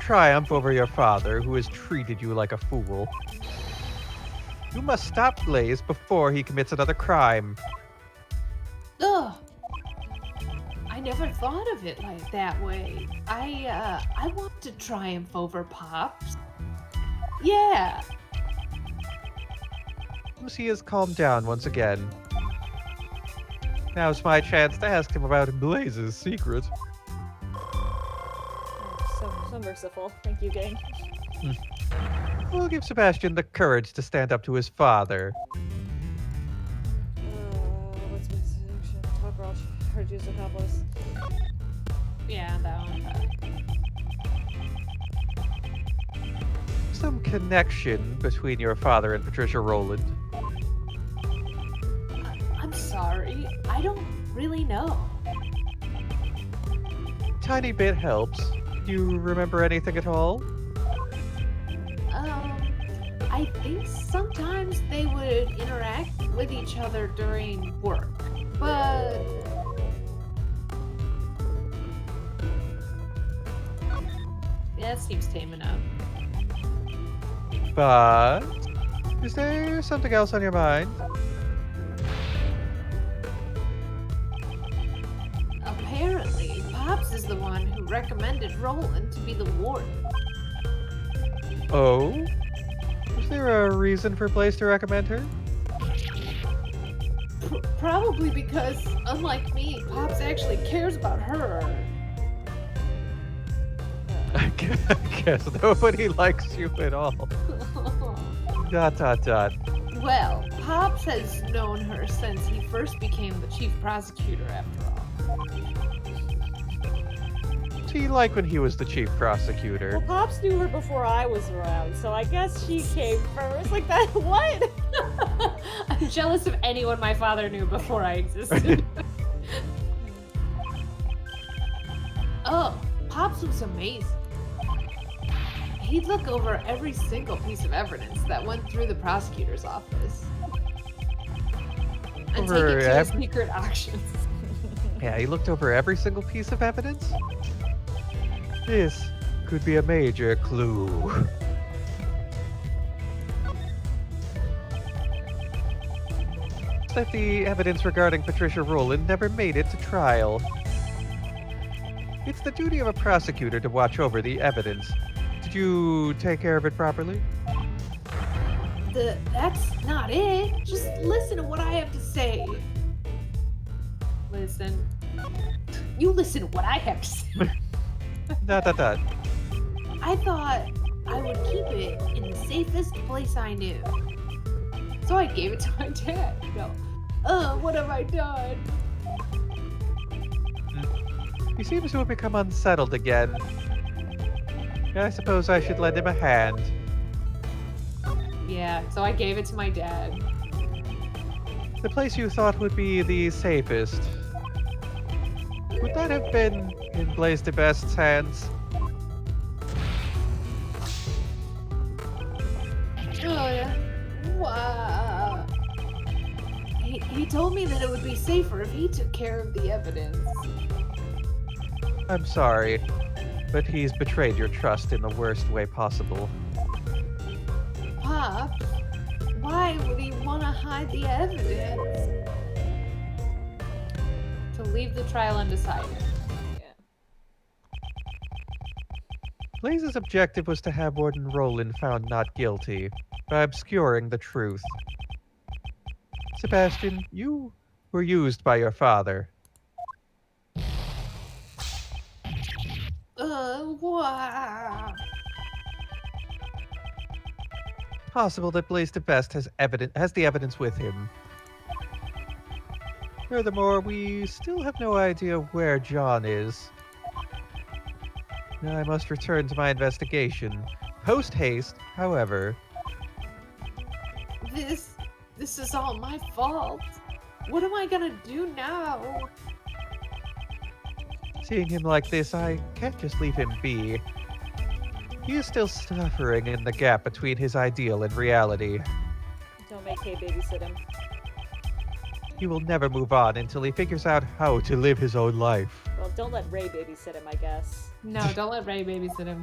Triumph over your father, who has treated you like a fool. You must stop Blaze before he commits another crime. Ugh. I never thought of it like that way. I want to triumph over Pops. Yeah. He has calmed down once again. Now's my chance to ask him about Blaze's secret. So merciful. Thank you, gang. We'll give Sebastian the courage to stand up to his father. What's my solution? Talk Rosh. Heard use accomplice. Yeah, that one. Some connection between your father and Patricia Rowland. I'm sorry. I don't really know. Tiny bit helps. Do you remember anything at all? I think sometimes they would interact with each other during work, but yeah, that seems tame enough. But is there something else on your mind? Apparently, Pops is the one who recommended Roland to be the warden. Oh? Is there a reason for Blaze to recommend her? Probably because, unlike me, Pops actually cares about her. I guess nobody likes you at all. ... Well, Pops has known her since he first became the chief prosecutor, after all. What did he like when he was the chief Well, prosecutor? Pops knew her before I was around, so I guess she came first. Like that, what? I'm jealous of anyone my father knew before I existed. Oh, Pops was amazing. He'd look over every single piece of evidence that went through the prosecutor's office. And take Over it to his every- secret auctions. Yeah, he looked over every single piece of evidence? This could be a major clue. It's that the evidence regarding Patricia Rowland never made it to trial. It's the duty of a prosecutor to watch over the evidence. Did you take care of it properly? That's not it. Just listen to what I have to say. Listen. You listen to what I have to say. Dot. I thought I would keep it in the safest place I knew. So I gave it to my dad. What have I done? He seems to have become unsettled again. I suppose I should lend him a hand. Yeah, so I gave it to my dad. The place you thought would be the safest. Would that have been in Blaise de Best's hands? Oh, yeah. Wow. He told me that it would be safer if he took care of the evidence. I'm sorry, but he's betrayed your trust in the worst way possible. Pop, why would he want to hide the evidence? To leave the trial undecided. Blaise's objective was to have Warden Rowland found not guilty, by obscuring the truth. Sebastian, you were used by your father. Wow. Possible that Blaise de Best has the evidence with him. Furthermore, we still have no idea where John is. I must return to my investigation. Post haste, however. This is all my fault. What am I gonna do now? Seeing him like this, I can't just leave him be. He is still suffering in the gap between his ideal and reality. Don't make Kay babysit him. He will never move on until he figures out how to live his own life. Well, don't let Ray babysit him, I guess. No, don't let Ray babysit him.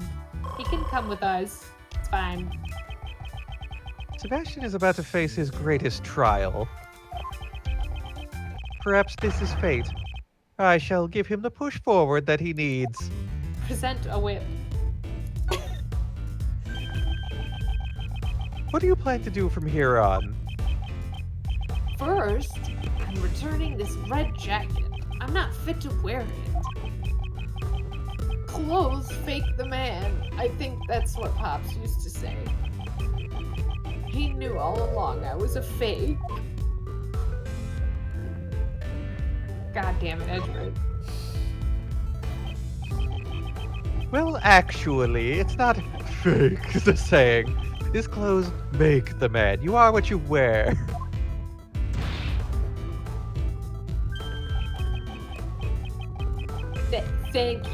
He can come with us. It's fine. Sebastian is about to face his greatest trial. Perhaps this is fate. I shall give him the push forward that he needs. Present a whip. What do you plan to do from here on? First, I'm returning this red jacket. I'm not fit to wear it. Clothes fake the man. I think that's what Pops used to say. He knew all along I was a fake. God damn it, Edgeworth. Well, actually, it's not fake, the saying. His clothes make the man. You are what you wear. Thank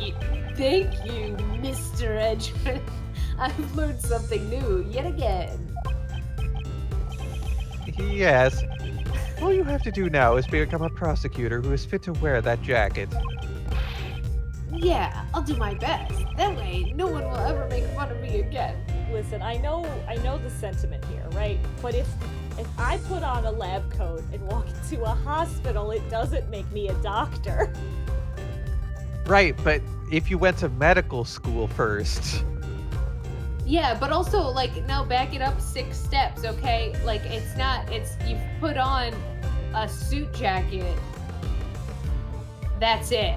you, Mr. Edgeworth. I've learned something new yet again. Yes. All you have to do now is become a prosecutor who is fit to wear that jacket. Yeah, I'll do my best. That way, no one will ever make fun of me again. Listen, I know the sentiment here, right? But if I put on a lab coat and walk into a hospital, it doesn't make me a doctor. Right, but if you went to medical school first. Yeah, but also, like, no, back it up 6 steps, okay? Like, you've put on a suit jacket. That's it.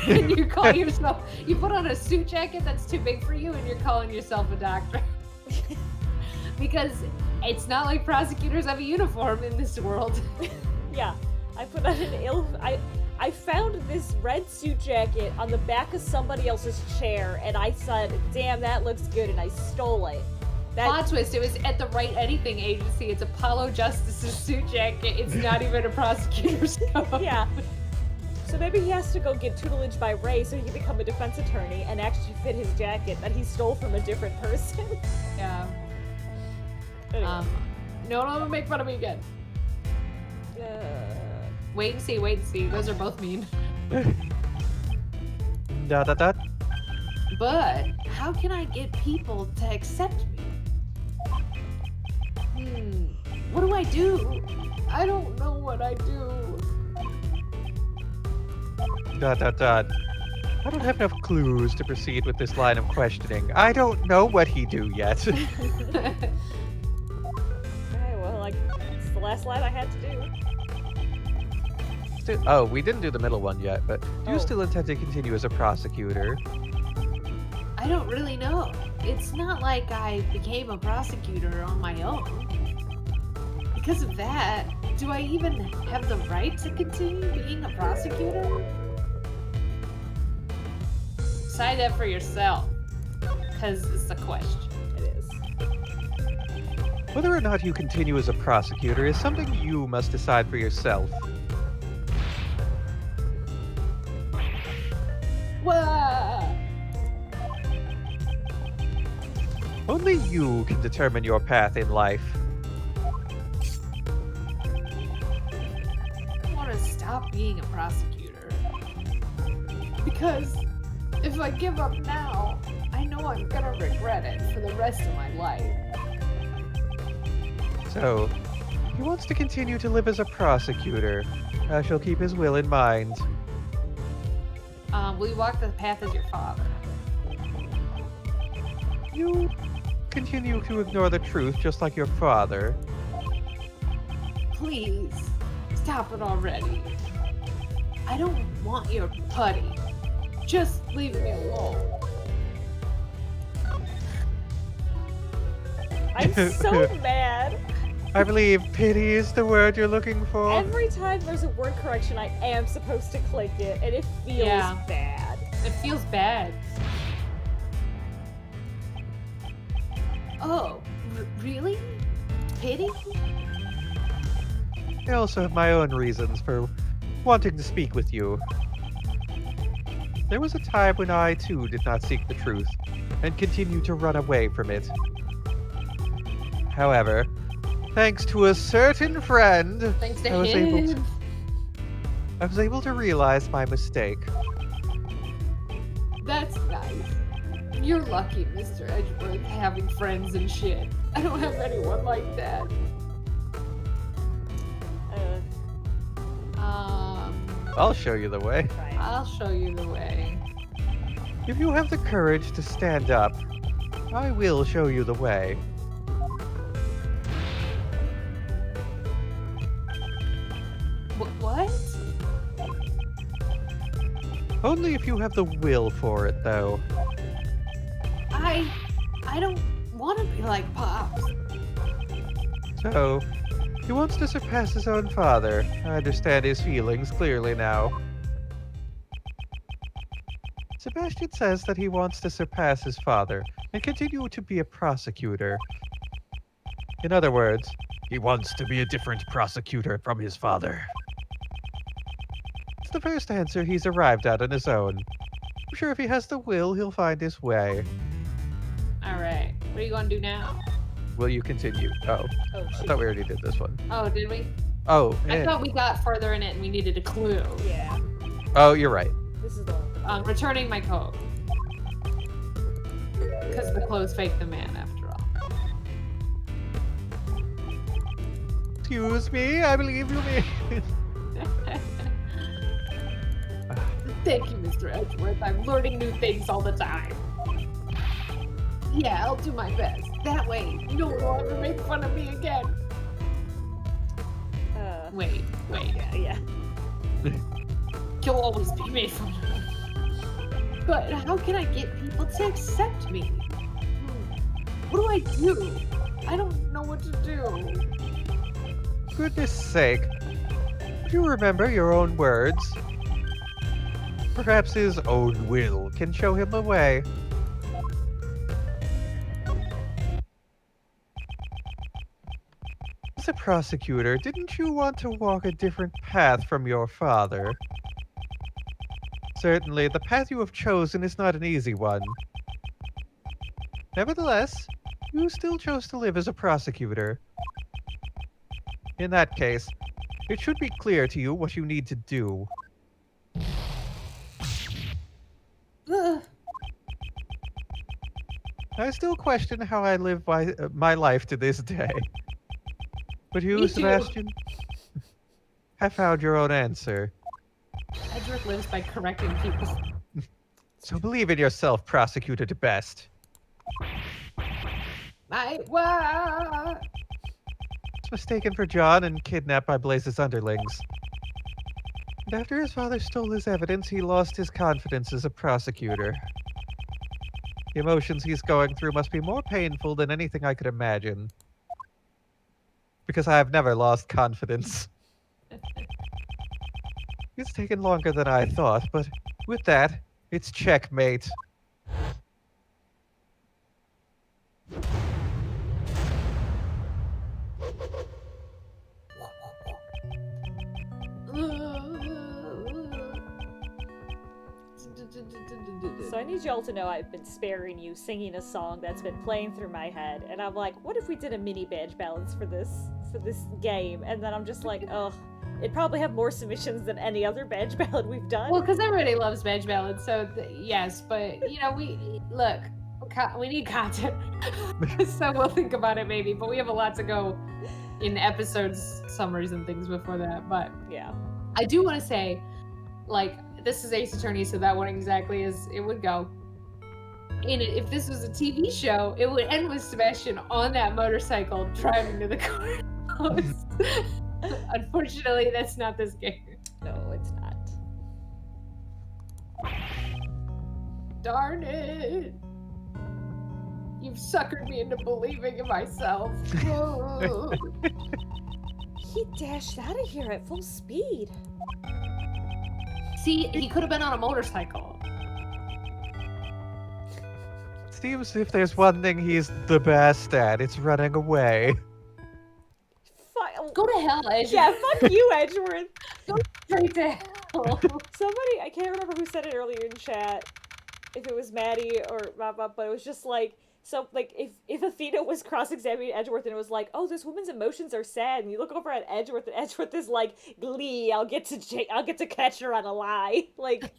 And you call yourself, you put on a suit jacket that's too big for you and you're calling yourself a doctor. Because it's not like prosecutors have a uniform in this world. Yeah, I put on I found this red suit jacket on the back of somebody else's chair, and I said, damn, that looks good, and I stole it. Plot twist, it was at the Right Anything agency. It's Apollo Justice's suit jacket. It's not even a prosecutor's coat. Yeah. So maybe he has to go get tutelage by Ray so he can become a defense attorney and actually fit his jacket that he stole from a different person. Yeah. Anyway. No, don't make fun of me again. Wait and see, wait and see. Those are both mean. Dot. But how can I get people to accept me? What do I do? I don't know what I do. Dot. I don't have enough clues to proceed with this line of questioning. I don't know what he do yet. Okay, well, it's the last line I had to do. Oh, we didn't do the middle one yet, but do you still intend to continue as a prosecutor? I don't really know. It's not like I became a prosecutor on my own. Because of that, do I even have the right to continue being a prosecutor? Decide that for yourself. Because it's a question. It is. Whether or not you continue as a prosecutor is something you must decide for yourself. Whoa! Only you can determine your path in life. I want to stop being a prosecutor. Because if I give up now, I know I'm gonna regret it for the rest of my life. So, he wants to continue to live as a prosecutor. I shall keep his will in mind. Will you walk the path as your father? You continue to ignore the truth just like your father. Please, stop it already. I don't want your putty. Just leave me alone. I'm so mad. I believe pity is the word you're looking for. Every time there's a word correction, I am supposed to click it, and it feels bad. It feels bad. Oh, really? Pity? I also have my own reasons for wanting to speak with you. There was a time when I too did not seek the truth, and continued to run away from it. However, thanks to a certain friend, Thanks to I was able to realize my mistake. That's nice. You're lucky, Mr. Edgeworth, having friends and shit. I don't have anyone like that. I'll show you the way. I'll show you the way. If you have the courage to stand up, I will show you the way. What? Only if you have the will for it, though. I don't want to be like Pops. So, he wants to surpass his own father. I understand his feelings clearly now. Sebastian says that he wants to surpass his father and continue to be a prosecutor. In other words, he wants to be a different prosecutor from his father. It's the first answer he's arrived at on his own. I'm sure if he has the will, he'll find his way. Alright, what are you gonna do now? Will you continue? Oh, Oh, I shoot. thought we already did this one. Oh, did we? Oh, I thought we got further in it and we needed a clue. Yeah. oh, you're right. This is the one. Returning my coat. Because the clothes fake the man, after all. Excuse me, I believe you mean. Thank you, Mr. Edgeworth. I'm learning new things all the time. Yeah, I'll do my best. That way, no one will ever make fun of me again. Wait. Yeah. You'll always be made fun of. But how can I get people to accept me? What do I do? I don't know what to do. Goodness sake. Do you remember your own words? Perhaps his own will can show him the way. As a prosecutor, didn't you want to walk a different path from your father? Certainly, the path you have chosen is not an easy one. Nevertheless, you still chose to live as a prosecutor. In that case, it should be clear to you what you need to do. Ugh. I still question how I live my life to this day. But you, Me too. Sebastian, have found your own answer. Edgeworth lives by correcting people. So believe in yourself, prosecutor to best. What? Was mistaken for John and kidnapped by Blaze's underlings. And after his father stole his evidence, he lost his confidence as a prosecutor. The emotions he's going through must be more painful than anything I could imagine. Because I have never lost confidence. It's taken longer than I thought, but with that, it's checkmate. So I need y'all to know I've been sparing you singing a song that's been playing through my head, and I'm like, what if we did a mini badge balance for this game? And then I'm just like, ugh, it'd probably have more submissions than any other badge ballad we've done. Well, because everybody loves badge ballads, so yes, but you know, we need content, so we'll think about it maybe. But we have a lot to go in episodes, summaries, and things before that. But yeah, I do want to say, like, this is Ace Attorney, so that one exactly is it would go. And if this was a TV show, it would end with Sebastian on that motorcycle driving to the courthouse. Unfortunately, that's not this game. no, it's not. Darn it. You've suckered me into believing in myself. He dashed out of here at full speed. See, he could have been on a motorcycle. Seems if there's one thing he's the best at, it's running away. Go to hell, Edgeworth. Yeah, fuck you, Edgeworth. Go straight to hell. Somebody, I can't remember who said it earlier in chat, if it was Maddie or Bob, but it was just like, so, like, if Athena was cross-examining Edgeworth and it was like, oh, this woman's emotions are sad, and you look over at Edgeworth, and Edgeworth is like, glee, I'll get to catch her on a lie, like,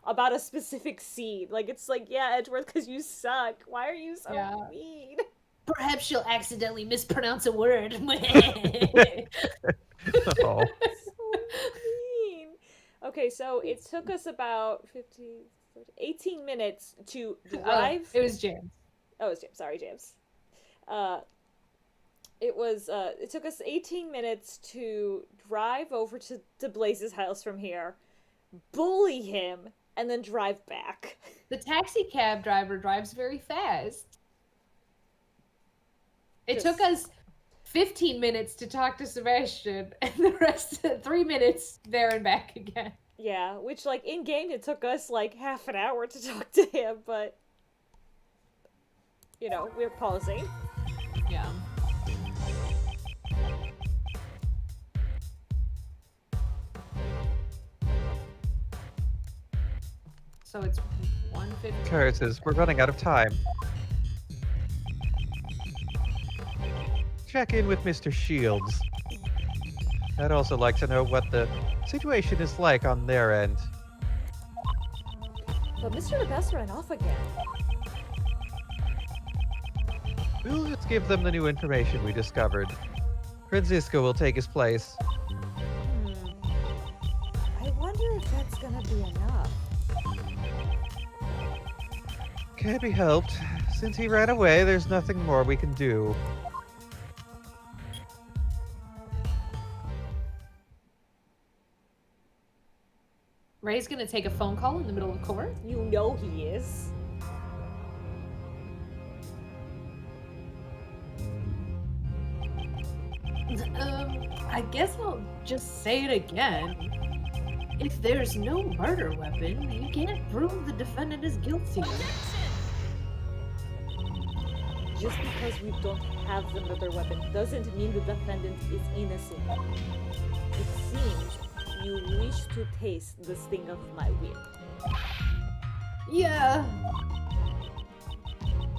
about a specific scene. Like, it's like, yeah, Edgeworth, because you suck. Why are you so mean? Perhaps she'll accidentally mispronounce a word. Oh. So mean. Okay, so it took us about 18 minutes to drive. It was James. Oh, it was James. Sorry, James. It took us 18 minutes to drive over to Blaze's house from here, bully him, and then drive back. The taxi cab driver drives very fast. It took us 15 minutes to talk to Sebastian, and the rest 3 minutes there and back again. Yeah, which, like, in-game it took us, like, half an hour to talk to him, but, you know, we're pausing. Yeah. So it's 1:50. Curses, we're running out of time. Check in with Mr. Shields. I'd also like to know what the situation is like on their end. But Mr. the Best ran off again. We'll just give them the new information we discovered. Francisco will take his place. I wonder if that's gonna be enough. Can't be helped. Since he ran away, there's nothing more we can do. Ray's gonna take a phone call in the middle of court. You know he is. I guess I'll just say it again. If there's no murder weapon, you can't prove the defendant is guilty. Just because we don't have the murder weapon doesn't mean the defendant is innocent. It seems you wish to taste the sting of my whip. Yeah.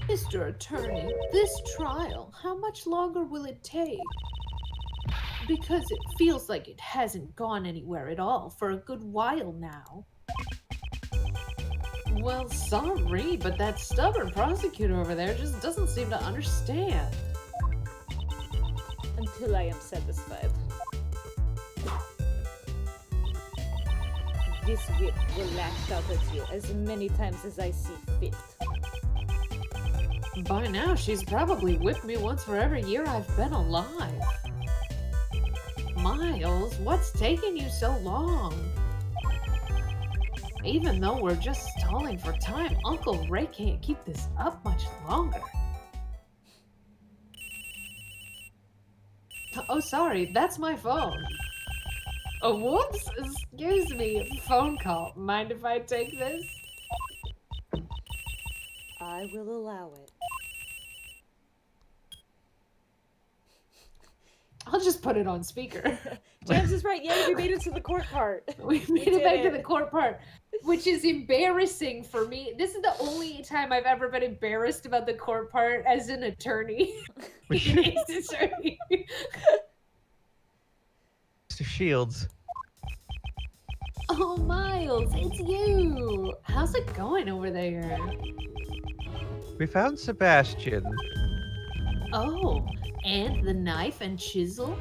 Mr. Attorney, this trial, how much longer will it take? Because it feels like it hasn't gone anywhere at all for a good while now. Well, sorry, but that stubborn prosecutor over there just doesn't seem to understand. Until I am satisfied. This whip will lash out at you as many times as I see fit. By now, she's probably whipped me once for every year I've been alive. Miles, what's taking you so long? Even though we're just stalling for time, Uncle Ray can't keep this up much longer. Oh, sorry, that's my phone. Oh, whoops, excuse me, phone call. Mind if I take this? I will allow it. I'll just put it on speaker. James is right. Yeah, we made it to the court part. We made it back to the court part, which is embarrassing for me. This is the only time I've ever been embarrassed about the court part as an attorney. Mr. Shields. Oh, Miles, it's you. How's it going over there? We found Sebastian. Oh, and the knife and chisel?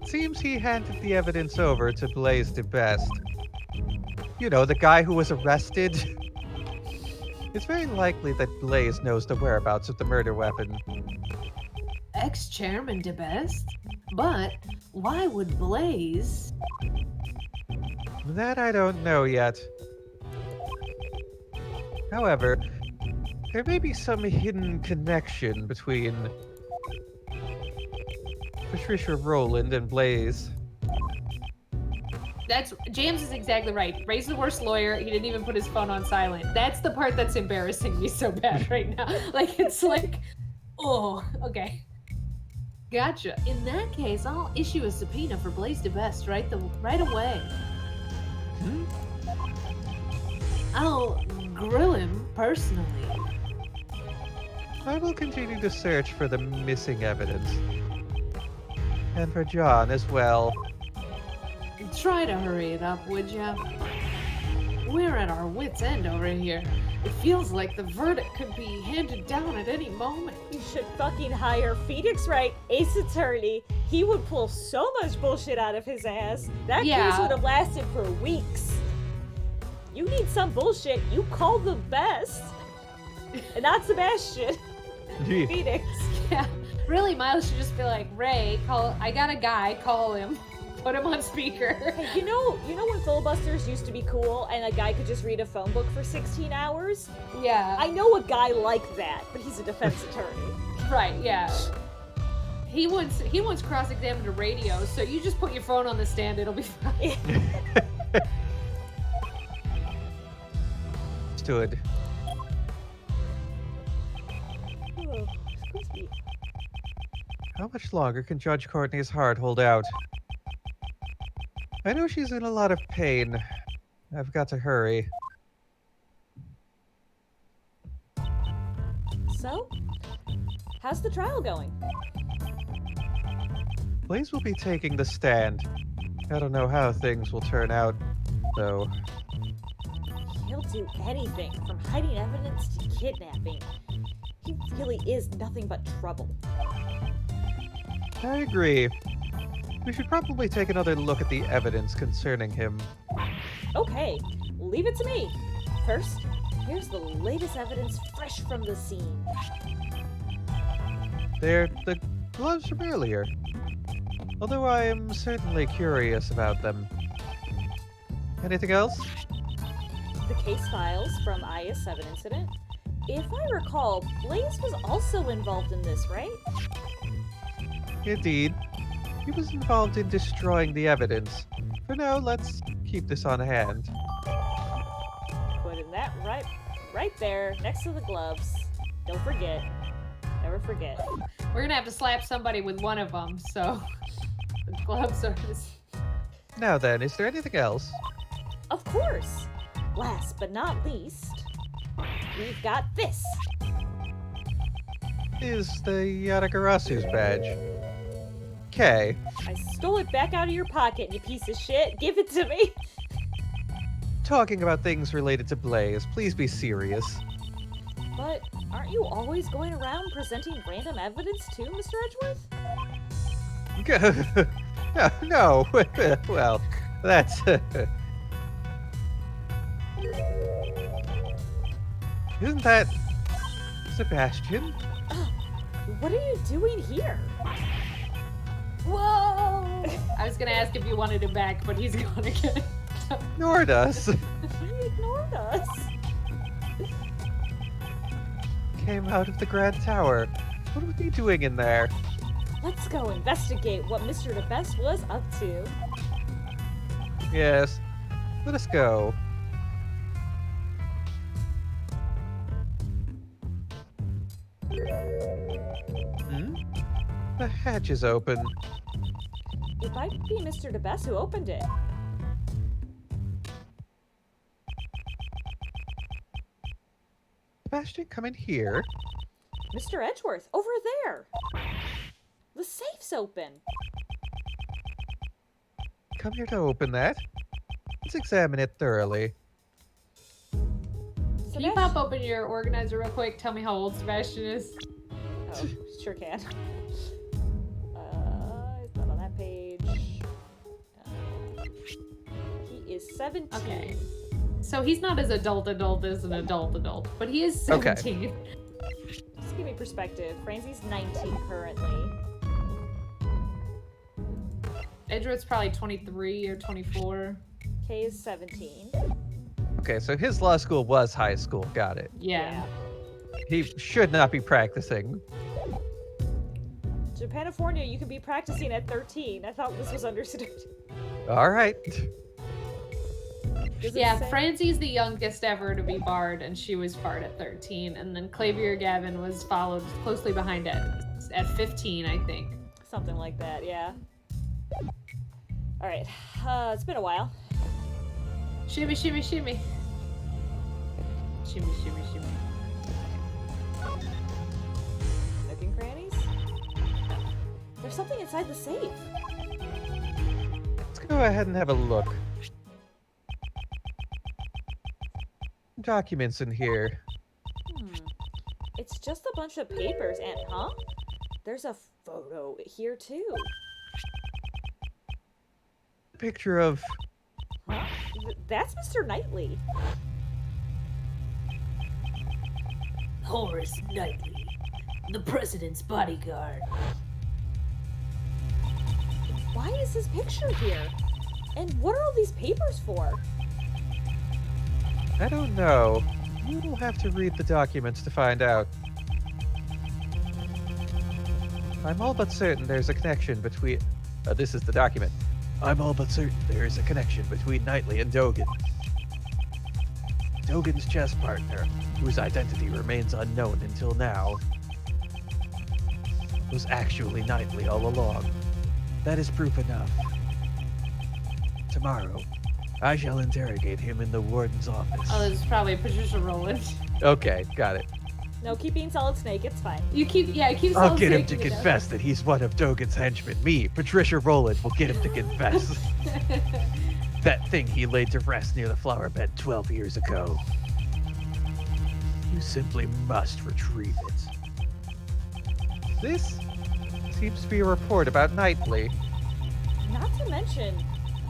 Seems he handed the evidence over to Blaise DeBest. You know, the guy who was arrested. It's very likely that Blaise knows the whereabouts of the murder weapon. Ex-chairman DeBest? But why would Blaise? That I don't know yet. However, there may be some hidden connection between Patricia Rowland and Blaise. James is exactly right. Ray's the worst lawyer. He didn't even put his phone on silent. That's the part that's embarrassing me so bad right now. Like, it's like, oh, okay. Gotcha. In that case, I'll issue a subpoena for Blaise DeBest right away. I'll grill him personally. I will continue to search for the missing evidence. And for John as well. Try to hurry it up, would ya? We're at our wits' end over here. It feels like the verdict could be handed down at any moment. You should fucking hire Phoenix Wright, Ace Attorney. He would pull so much bullshit out of his ass. That case would have lasted for weeks. You need some bullshit, you call the best. And not Sebastian. Phoenix. Yeah. Really, Miles should just be like, Ray, I got a guy, call him. Put him on speaker. Hey, you know when filibusters used to be cool and a guy could just read a phone book for 16 hours? Yeah. I know a guy like that, but he's a defense attorney. Right, yeah. He once cross-examined a radio, so you just put your phone on the stand, it'll be fine. Stood. Oh, excuse me. How much longer can Judge Courtney's heart hold out? I know she's in a lot of pain. I've got to hurry. So, how's the trial going? Blaise will be taking the stand. I don't know how things will turn out, though. He'll do anything, from hiding evidence to kidnapping. He really is nothing but trouble. I agree. We should probably take another look at the evidence concerning him. Okay, leave it to me. First, here's the latest evidence fresh from the scene. They're the gloves from earlier. Although I am certainly curious about them. Anything else? The case files from IS-7 incident. If I recall, Blaise was also involved in this, right? Indeed. He was involved in destroying the evidence. For now, let's keep this on hand. Putting that right there, next to the gloves. Don't forget. Never forget. We're gonna have to slap somebody with one of them, so the gloves are just... Now then, is there anything else? Of course. Last but not least, we've got this. Is the Yatagarasu's badge. Okay. I stole it back out of your pocket, you piece of shit. Give it to me. Talking about things related to Blaze, please be serious. But aren't you always going around presenting random evidence too, Mr. Edgeworth? No. Well, that's... Isn't that... Sebastian? What are you doing here? Whoa! I was gonna ask if you wanted him back, but he's gone again. Ignored us. He ignored us. Came out of the Grand Tower. What was he doing in there? Let's go investigate what Mr. the Best was up to. Yes. Let us go. The hatch is open. It might be Mr. the Best who opened it. Sebastian, come in here. Mr. Edgeworth, over there. The safe's open. Come here to open that. Let's examine it thoroughly. Can you pop open your organizer real quick? Tell me how old Sebastian is. Oh, sure can. It's not on that page. He is 17. Okay. So he's not as adult as an adult, but he is 17. Okay. Just give me perspective. Franzie's 19 currently. Edgeworth's probably 23 or 24. Kay is 17. Okay, so his law school was high school. Got it. Yeah. He should not be practicing. Japanifornia, you could be practicing at 13. I thought this was understood. All right. Yeah, Francie's the youngest ever to be barred, and she was barred at 13. And then Clavier Gavin was followed closely behind at 15, I think. Something like that, yeah. Alright, it's been a while. Shimmy, shimmy, shimmy. Shimmy, shimmy, shimmy. Nook and crannies? There's something inside the safe. Let's go ahead and have a look. Documents in here. It's just a bunch of papers and, huh? There's a photo here too. Picture of... Huh? That's Mr. Knightley. Horace Knightley, the president's bodyguard. Why is his picture here? And what are all these papers for? I don't know. You'll have to read the documents to find out. I'm all but certain there's a connection between... this is the document. I'm all but certain there is a connection between Knightley and Dogan. Dogan's chess partner, whose identity remains unknown until now, was actually Knightley all along. That is proof enough. Tomorrow, I shall interrogate him in the warden's office. Oh, this is probably Patricia Rowland. Okay, got it. No, keep being Solid Snake, it's fine. You keep I'll get him to confess that he's one of Dogan's henchmen. Me, Patricia Rowland, will get him to confess. That thing he laid to rest near the flower bed 12 years ago. You simply must retrieve it. This seems to be a report about Knightley. Not to mention,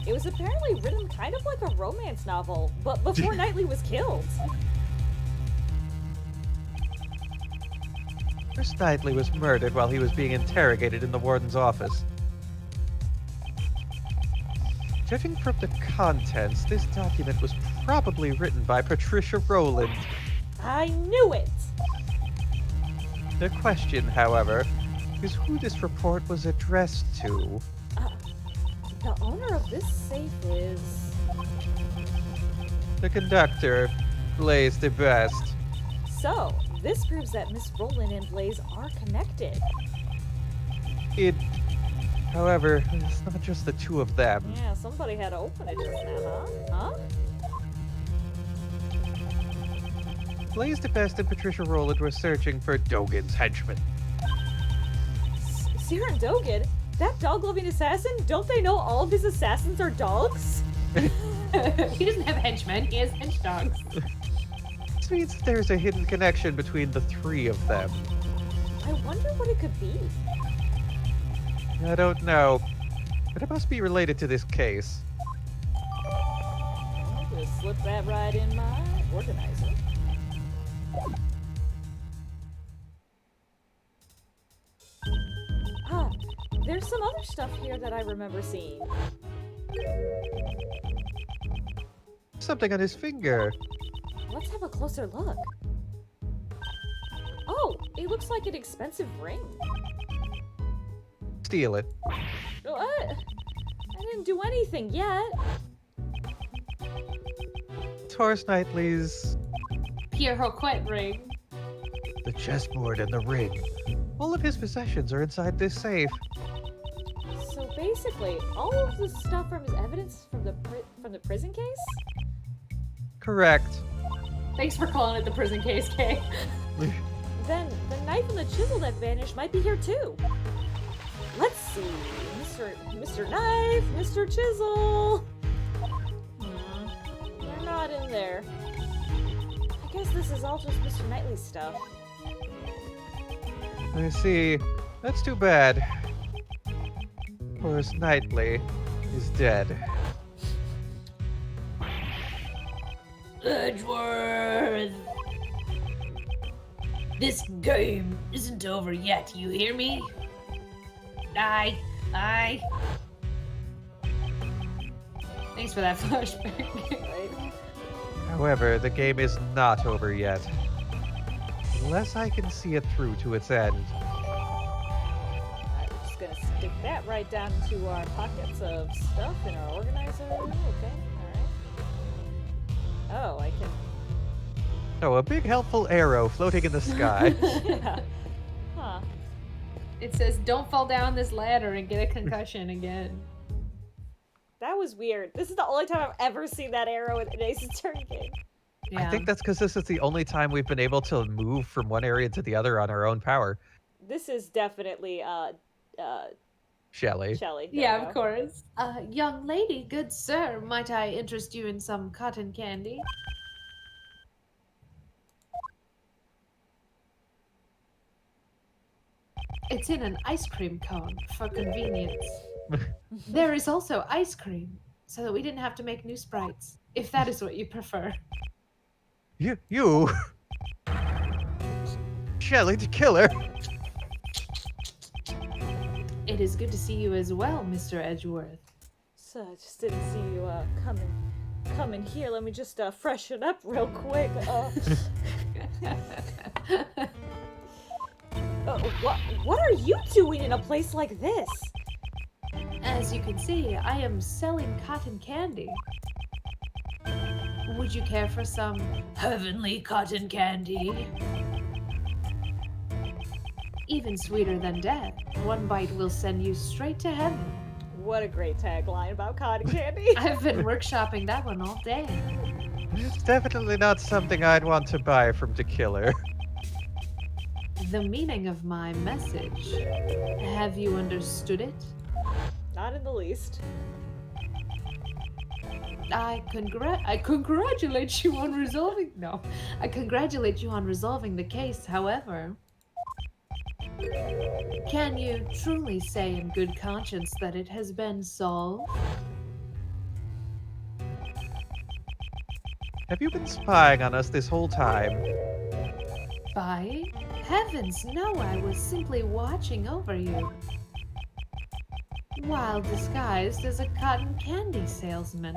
it was apparently written kind of like a romance novel, but before Knightley was killed. First, Knightley was murdered while he was being interrogated in the warden's office. Judging from the contents, this document was probably written by Patricia Rowland. I knew it! The question, however, is who this report was addressed to. The owner of this safe is... The conductor, Blaze the Best. So, this proves that Miss Rowland and Blaze are connected. However, it's not just the two of them. Yeah, somebody had to open it just now, huh? Blaze the Best and Patricia Rowland were searching for Dogan's henchmen. Sarah and Dogan? That dog-loving assassin? Don't they know all of his assassins are dogs? He doesn't have henchmen, he has hench dogs. This means that there's a hidden connection between the three of them. I wonder what it could be. I don't know, but it must be related to this case. I'll just slip that right in my organizer. Ah, there's some other stuff here that I remember seeing. Something on his finger. Let's have a closer look. Oh, it looks like an expensive ring. Steal it. What? I didn't do anything yet. It's Horace Knightley's. Pierre Roquette ring. The chessboard and the ring. All of his possessions are inside this safe. So basically, all of the stuff from his evidence from the prison case? Correct. Thanks for calling it the prison case, Kay. Then the knife and the chisel that vanished might be here too. Let's see, Mr. Knife, Mr. Chisel. They're not in there. I guess this is all just Mr. Knightley's stuff. I see. That's too bad. Horace Knightley is dead. Edgeworth! This game isn't over yet, you hear me? Aye. Thanks for that flashback. Right? However, the game is not over yet. Unless I can see it through to its end. Alright, we're just gonna stick that right down into our pockets of stuff in our organizer. Okay, alright. Oh, I can... Oh, a big helpful arrow floating in the sky. Yeah. Huh. It says, don't fall down this ladder and get a concussion again. That was weird. This is the only time I've ever seen that arrow in an Ace Attorney game. Yeah. I think that's because this is the only time we've been able to move from one area to the other on our own power. This is definitely, Shelley. Shelley. Yeah, of course. Young lady, good sir, might I interest you in some cotton candy? It's in an ice cream cone for convenience. There is also ice cream, so that we didn't have to make new sprites, if that is what you prefer. You? Shelley the killer? It is good to see you as well, Mr. Edgeworth. So I just didn't see you, come in here. Let me just, freshen up real quick. What are you doing in a place like this? As you can see, I am selling cotton candy. Would you care for some Heavenly cotton candy. even sweeter than death? One bite will send you straight to heaven. What a great tagline about cotton candy. I've been workshopping that one all day. It's definitely not something I'd want to buy from the killer. The meaning of my message. Have you understood it? Not in the least. I congratulate you on resolving. No, I congratulate you on resolving the case. However, can you truly say in good conscience that it has been solved? Have you been spying on us this whole time? By heavens, no! I was simply watching over you, while disguised as a cotton candy salesman.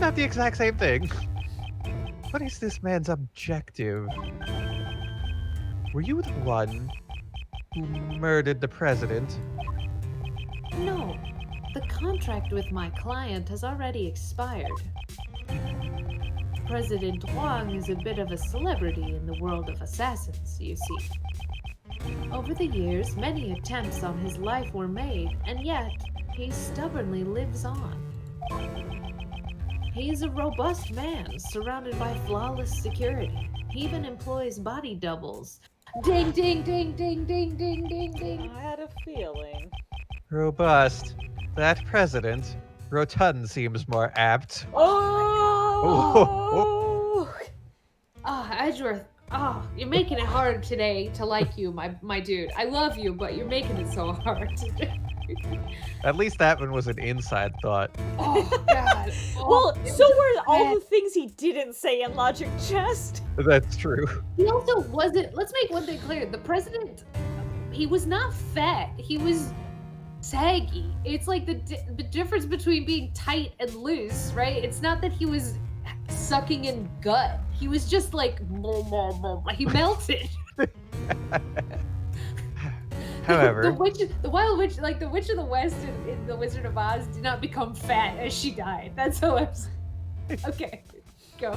Not the exact same thing. What is this man's objective? Were you the one who murdered the president? No, The contract with my client has already expired. President Huang is a bit of a celebrity in the world of assassins, you see. Over the years, many attempts on his life were made, and yet he stubbornly lives on. He is a robust man, surrounded by flawless security. He even employs body doubles. Ding, ding, ding, ding, ding, ding, ding, ding. I had a feeling. Robust. That president. Rotund seems more apt. Oh! Edgeworth. You're making it hard today to like you, my dude. I love you, but you're making it so hard. At least that one was an inside thought. Oh, God. Well, so were all the things he didn't say in Logic Chest. That's true. He also wasn't. Let's make one thing clear. The president, he was not fat. He was saggy. It's like the difference between being tight and loose, right? It's not that he was sucking in gut. He was just like, he melted. However, the Wild Witch, like the Witch of the West in The Wizard of Oz, did not become fat as she died. That's how I'm saying. Okay, go.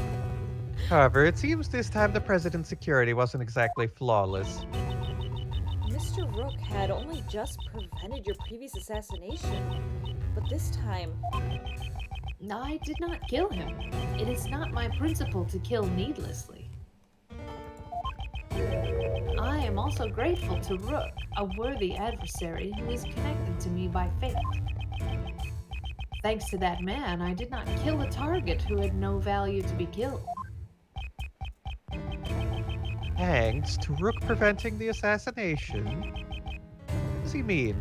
However, it seems this time the president's security wasn't exactly flawless. Mr. Rook had only just prevented your previous assassination, but this time... I did not kill him. It is not my principle to kill needlessly. I am also grateful to Rook, a worthy adversary who is connected to me by fate. Thanks to that man, I did not kill a target who had no value to be killed. Thanks to Rook preventing the assassination? What does he mean?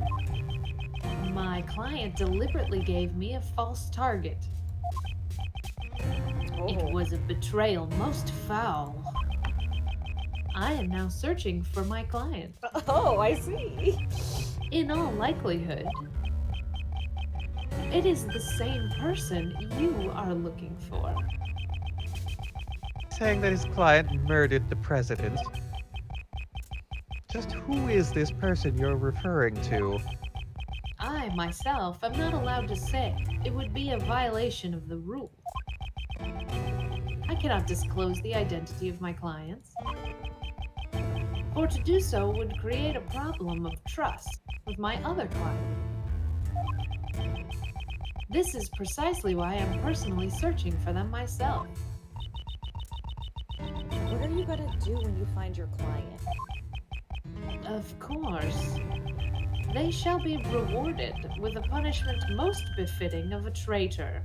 My client deliberately gave me a false target. It was a betrayal most foul. I am now searching for my client. Oh, I see. In all likelihood, it is the same person you are looking for. Saying that his client murdered the president. Just who is this person you're referring to? I, myself, am not allowed to say. It would be a violation of the rule. I cannot disclose the identity of my clients. For to do so would create a problem of trust with my other client. This is precisely why I'm personally searching for them myself. What are you gonna do when you find your client? Of course. They shall be rewarded with a punishment most befitting of a traitor.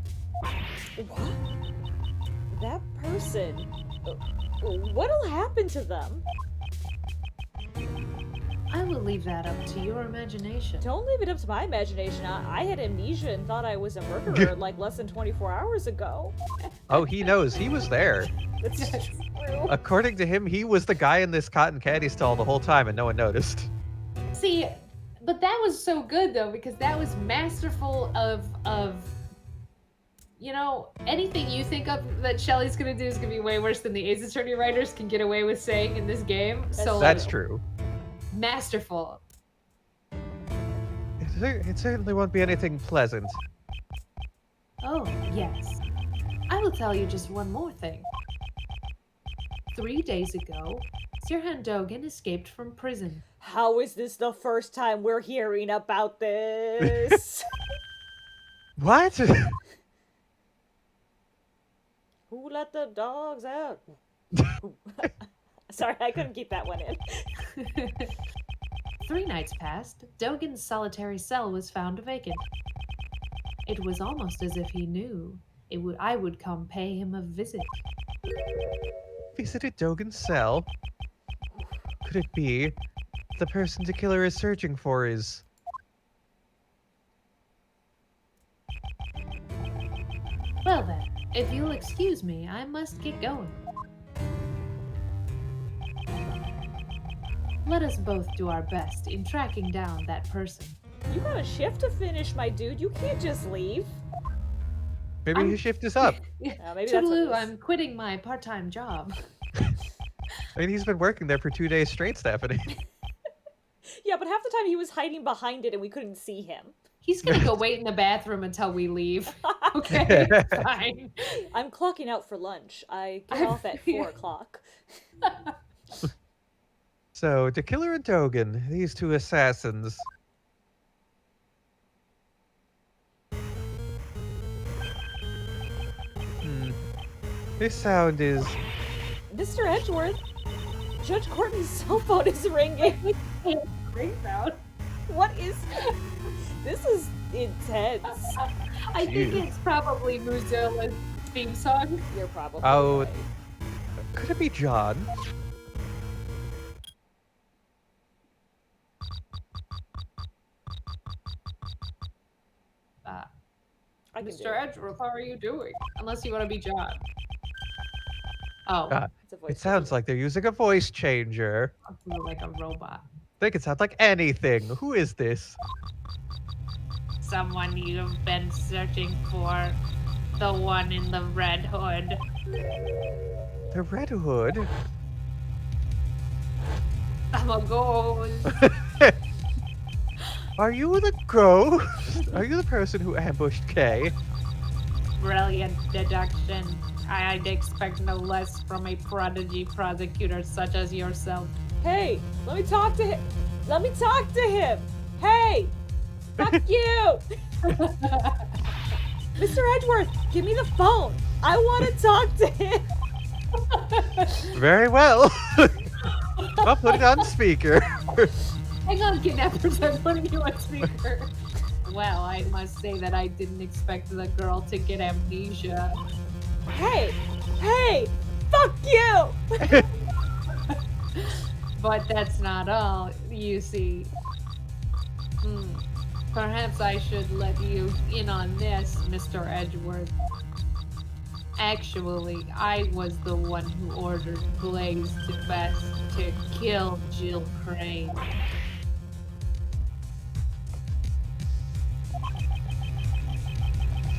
What? That person? What'll happen to them? I will leave that up to your imagination. Don't leave it up to my imagination. I had amnesia and thought I was a murderer like less than 24 hours ago. Oh, he knows. He was there. That's true. According to him, he was the guy in this cotton candy stall the whole time and no one noticed. See, but that was so good though, because that was masterful of you know, anything you think of that Shelley's gonna do is gonna be way worse than the Ace Attorney writers can get away with saying in this game. So That's true. Masterful. It certainly won't be anything pleasant. Oh, yes. I will tell you just one more thing. 3 days ago, Sirhan Dogan escaped from prison. How is this the first time we're hearing about this? What? Who let the dogs out? Sorry, I couldn't keep that one in. 3 nights passed, Dogan's solitary cell was found vacant. It was almost as if he knew I would come pay him a visit. Visited Dogan's cell? Could it be the person the killer is searching for is... Well then, if you'll excuse me, I must get going. Let us both do our best in tracking down that person. You got a shift to finish, my dude. You can't just leave. Maybe his shift is up. Maybe that's what it Toodaloo, is. I'm quitting my part-time job. I mean, he's been working there for 2 days straight, Stephanie. Yeah, but half the time he was hiding behind it and we couldn't see him. He's gonna go wait in the bathroom until we leave. Okay, fine. I'm clocking out for lunch. I get off at 4 o'clock. So, the killer and Dogan, these two assassins. This sound is... Mr. Edgeworth, Judge Courtney's cell phone is ringing. Great sound. What is... This is intense. I think it's probably Mozilla's theme song. You're probably Oh, right. could it be John? I can do Mr. it. Edgeworth, how are you doing? Unless you want to be John. Oh, It's a voice It sounds like they're using a voice changer. I feel like a robot. They could sound like anything. Who is this? Someone you've been searching for. The one in the red hood. The Red Hood? I'm a ghost. Are you the ghost? Are you the person who ambushed Kay? Brilliant deduction. I'd expect no less from a prodigy prosecutor such as yourself. Hey, let me talk to him. Let me talk to him. Hey, fuck you. Mr. Edgeworth, give me the phone. I want to talk to him. Very well. I'll put it on speaker. Hang on, kidnappers, I'm putting you on speaker. Well, I must say that I didn't expect the girl to get amnesia. Hey, fuck you. But that's not all, you see. Perhaps I should let you in on this, Mr. Edgeworth. Actually, I was the one who ordered Blaze to Best to kill Jill Crane.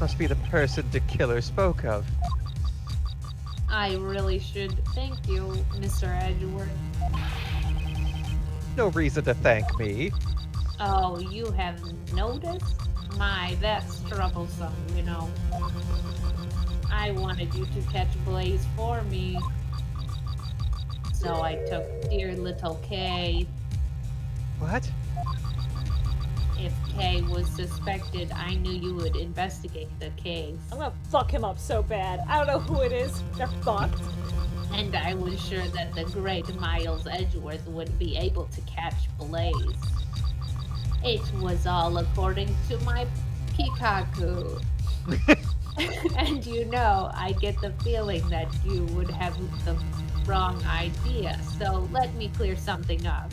Must be the person the killer spoke of. I really should thank you, Mr. Edgeworth. No reason to thank me. Oh, you haven't noticed? My, that's troublesome, you know. I wanted you to catch Blaze for me. So I took dear little Kay. What? If Kay was suspected, I knew you would investigate the case. I'm gonna fuck him up so bad. I don't know who it is. They're fucked. And I was sure that the great Miles Edgeworth would be able to catch Blaze. It was all according to my Pikachu. And you know, I get the feeling that you would have the wrong idea, so let me clear something up.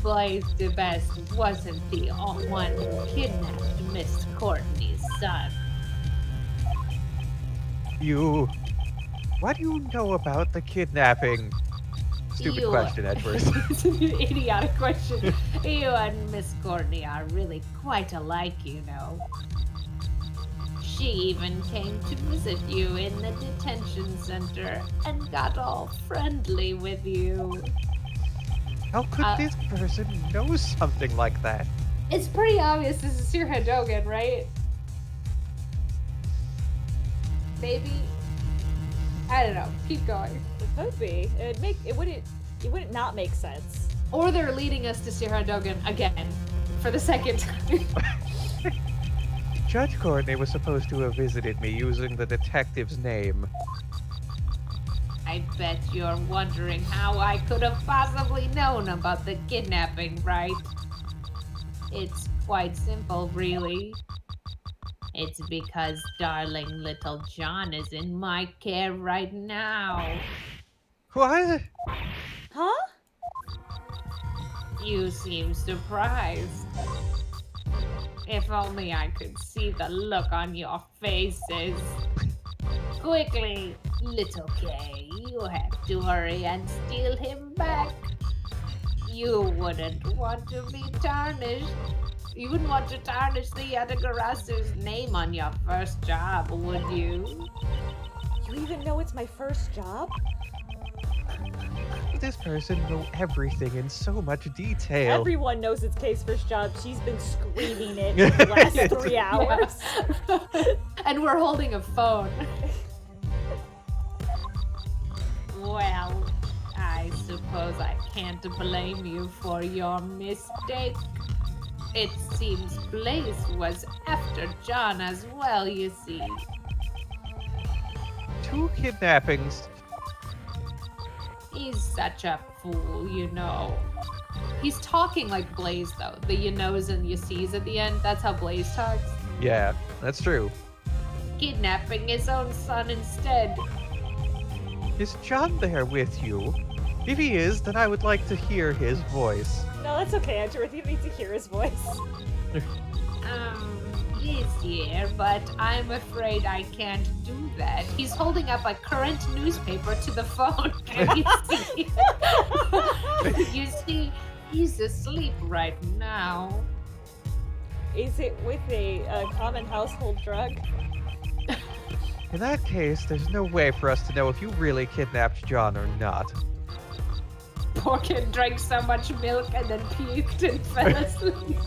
Blaze DeBest wasn't the one who kidnapped Miss Courtney's son. You... What do you know about the kidnapping? Stupid question, Edward. It's an idiotic question. You and Miss Courtney are really quite alike, you know. She even came to visit you in the detention center and got all friendly with you. How could this person know something like that? It's pretty obvious this is Sir Hadogan, right? Maybe? I don't know. Keep going. It could be. It wouldn't not make sense. Or they're leading us to Sir Hadogan again for the second time. Judge Courtney was supposed to have visited me using the detective's name. I bet you're wondering how I could have possibly known about the kidnapping, right? It's quite simple, really. It's because darling little John is in my care right now. What? Huh? You seem surprised. If only I could see the look on your faces. Quickly, little Kay, you have to hurry and steal him back. You wouldn't want to be tarnished. You wouldn't want to tarnish the Yatagarasu's name on your first job, would you? You even know it's my first job? this person know everything in so much detail? Everyone knows it's Kay's first job. She's been screaming it for the last 3 hours. Yeah. And we're holding a phone. Well, I suppose I can't blame you for your mistake. It seems Blaze was after John as well, you see. 2 kidnappings. He's such a fool, you know. He's talking like Blaze, though. The you knows and you sees at the end, that's how Blaze talks. Yeah, that's true. Kidnapping his own son instead. Is John there with you? If he is, then I would like to hear his voice. No, that's okay, Edgeworth. You need to hear his voice. He's here, but I'm afraid I can't do that. He's holding up a current newspaper to the phone. Can you see? You see, he's asleep right now. Is it with a common household drug? In that case, there's no way for us to know if you really kidnapped John or not. Poor kid drank so much milk and then puked and fell asleep.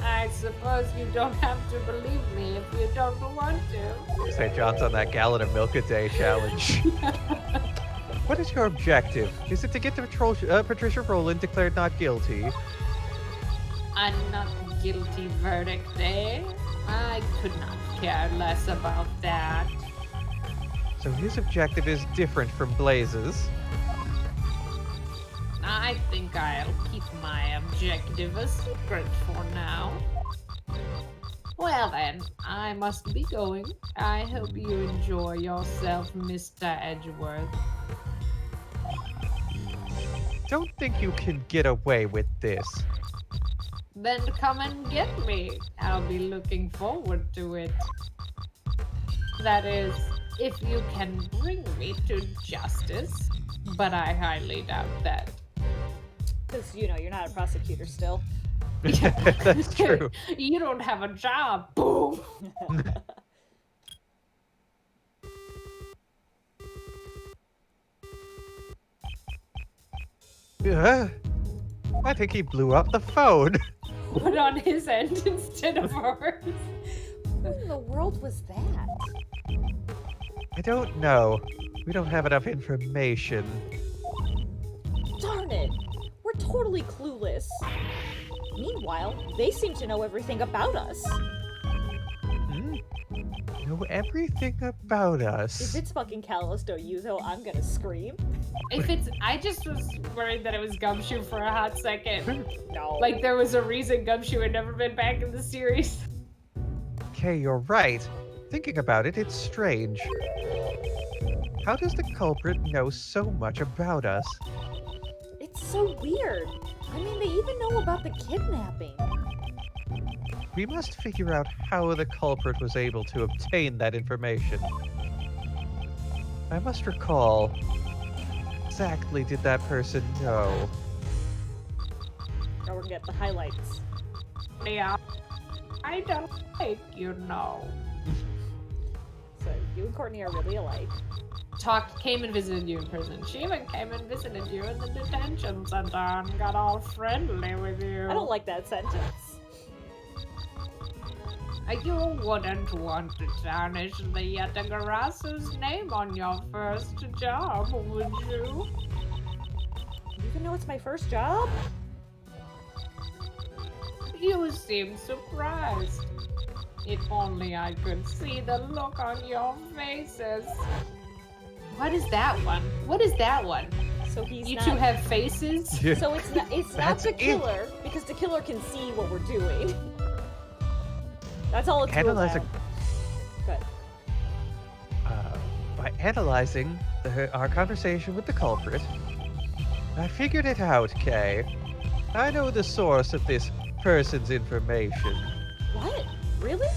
I suppose you don't have to believe me if you don't want to. Say John's on that gallon of milk a day challenge. What is your objective? Is it to get Patricia Rowland declared not guilty? A not guilty verdict, eh? I could not care less about that. So his objective is different from Blaze's. I think I'll keep my objective a secret for now. Well then, I must be going. I hope you enjoy yourself, Mr. Edgeworth. Don't think you can get away with this. Then come and get me. I'll be looking forward to it. That is, if you can bring me to justice. But I highly doubt that. Because, you know, you're not a prosecutor still. That's true. You don't have a job. Boom. I think he blew up the phone. Put on his end instead of ours. What in the world was that? I don't know. We don't have enough information. Darn it! We're totally clueless. Meanwhile, they seem to know everything about us. Hmm? Know everything about If us. it's fucking Callisto Yuzo, I'm gonna scream. If it's, I just was worried that it was Gumshoe for a hot second. No. Like there was a reason Gumshoe had never been back in the series. Okay, you're right. Thinking about it, it's strange. How does the culprit know so much about us? It's so weird. I mean, they even know about the kidnapping. We must figure out how the culprit was able to obtain that information. I must recall. Exactly did that person know? Now we're gonna get the highlights. Yeah, I don't like, you know. So, you and Courtney are really alike. Came and visited you in prison. She even came and visited you in the detention center and got all friendly with you. I don't like that sentence. You wouldn't want to tarnish the Yatagarasu's name on your first job, would you? You even know it's my first job? You seem surprised. If only I could see the look on your faces. What is that one? What is that one? So he's You not... two have faces? So it's not That's the it. killer, because the killer can see what we're doing. That's all it's Analyzing. Good. By analyzing our conversation with the culprit, I figured it out, Kay. I know the source of this person's information. What? Really?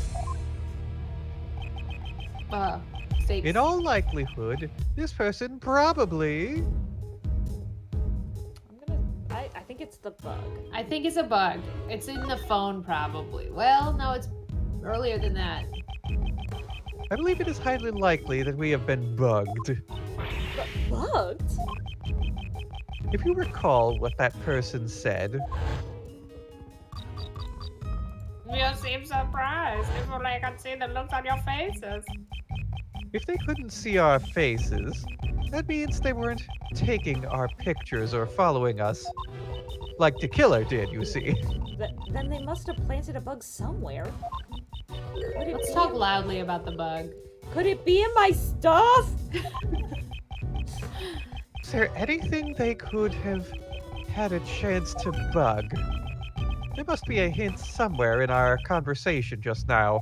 Sakes. In all likelihood, this person probably... I think it's the bug. I think it's a bug. It's in the phone, probably. Well, no, it's earlier than that. I believe it is highly likely that we have been bugged. Bugged? If you recall what that person said, You seem surprised. If only I could see the looks on your faces. if they couldn't see our faces, that means they weren't taking our pictures or following us. Like the killer did, you see. Then they must have planted a bug somewhere. Let's talk loudly about the bug. Could it be in my stuff? Is there anything they could have had a chance to bug? There must be a hint somewhere in our conversation just now.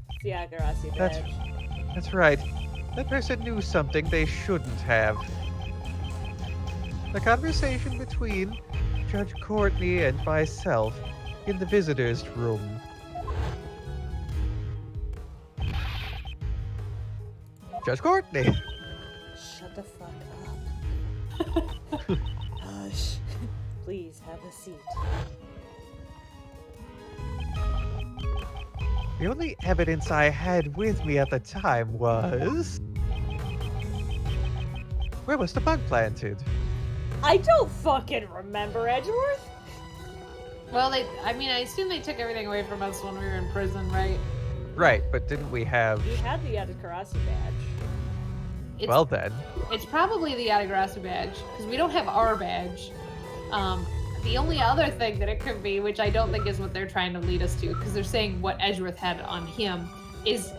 It's the Agarasi That's- badge. That's right. That person knew something they shouldn't have. The conversation between Judge Courtney and myself in the visitors' room. Judge Courtney! Shut the fuck up. Hush. Please have a seat. The only evidence I had with me at the time was... Where was the bug planted? I don't fucking remember, Edgeworth. Well, I assume they took everything away from us when we were in prison, right? Right, but didn't we have... You had the Agarasi badge. Well then. It's probably the Yadagrasu badge, because we don't have our badge. The only other thing that it could be, which I don't think is what they're trying to lead us to, because they're saying what Edgeworth had on him, is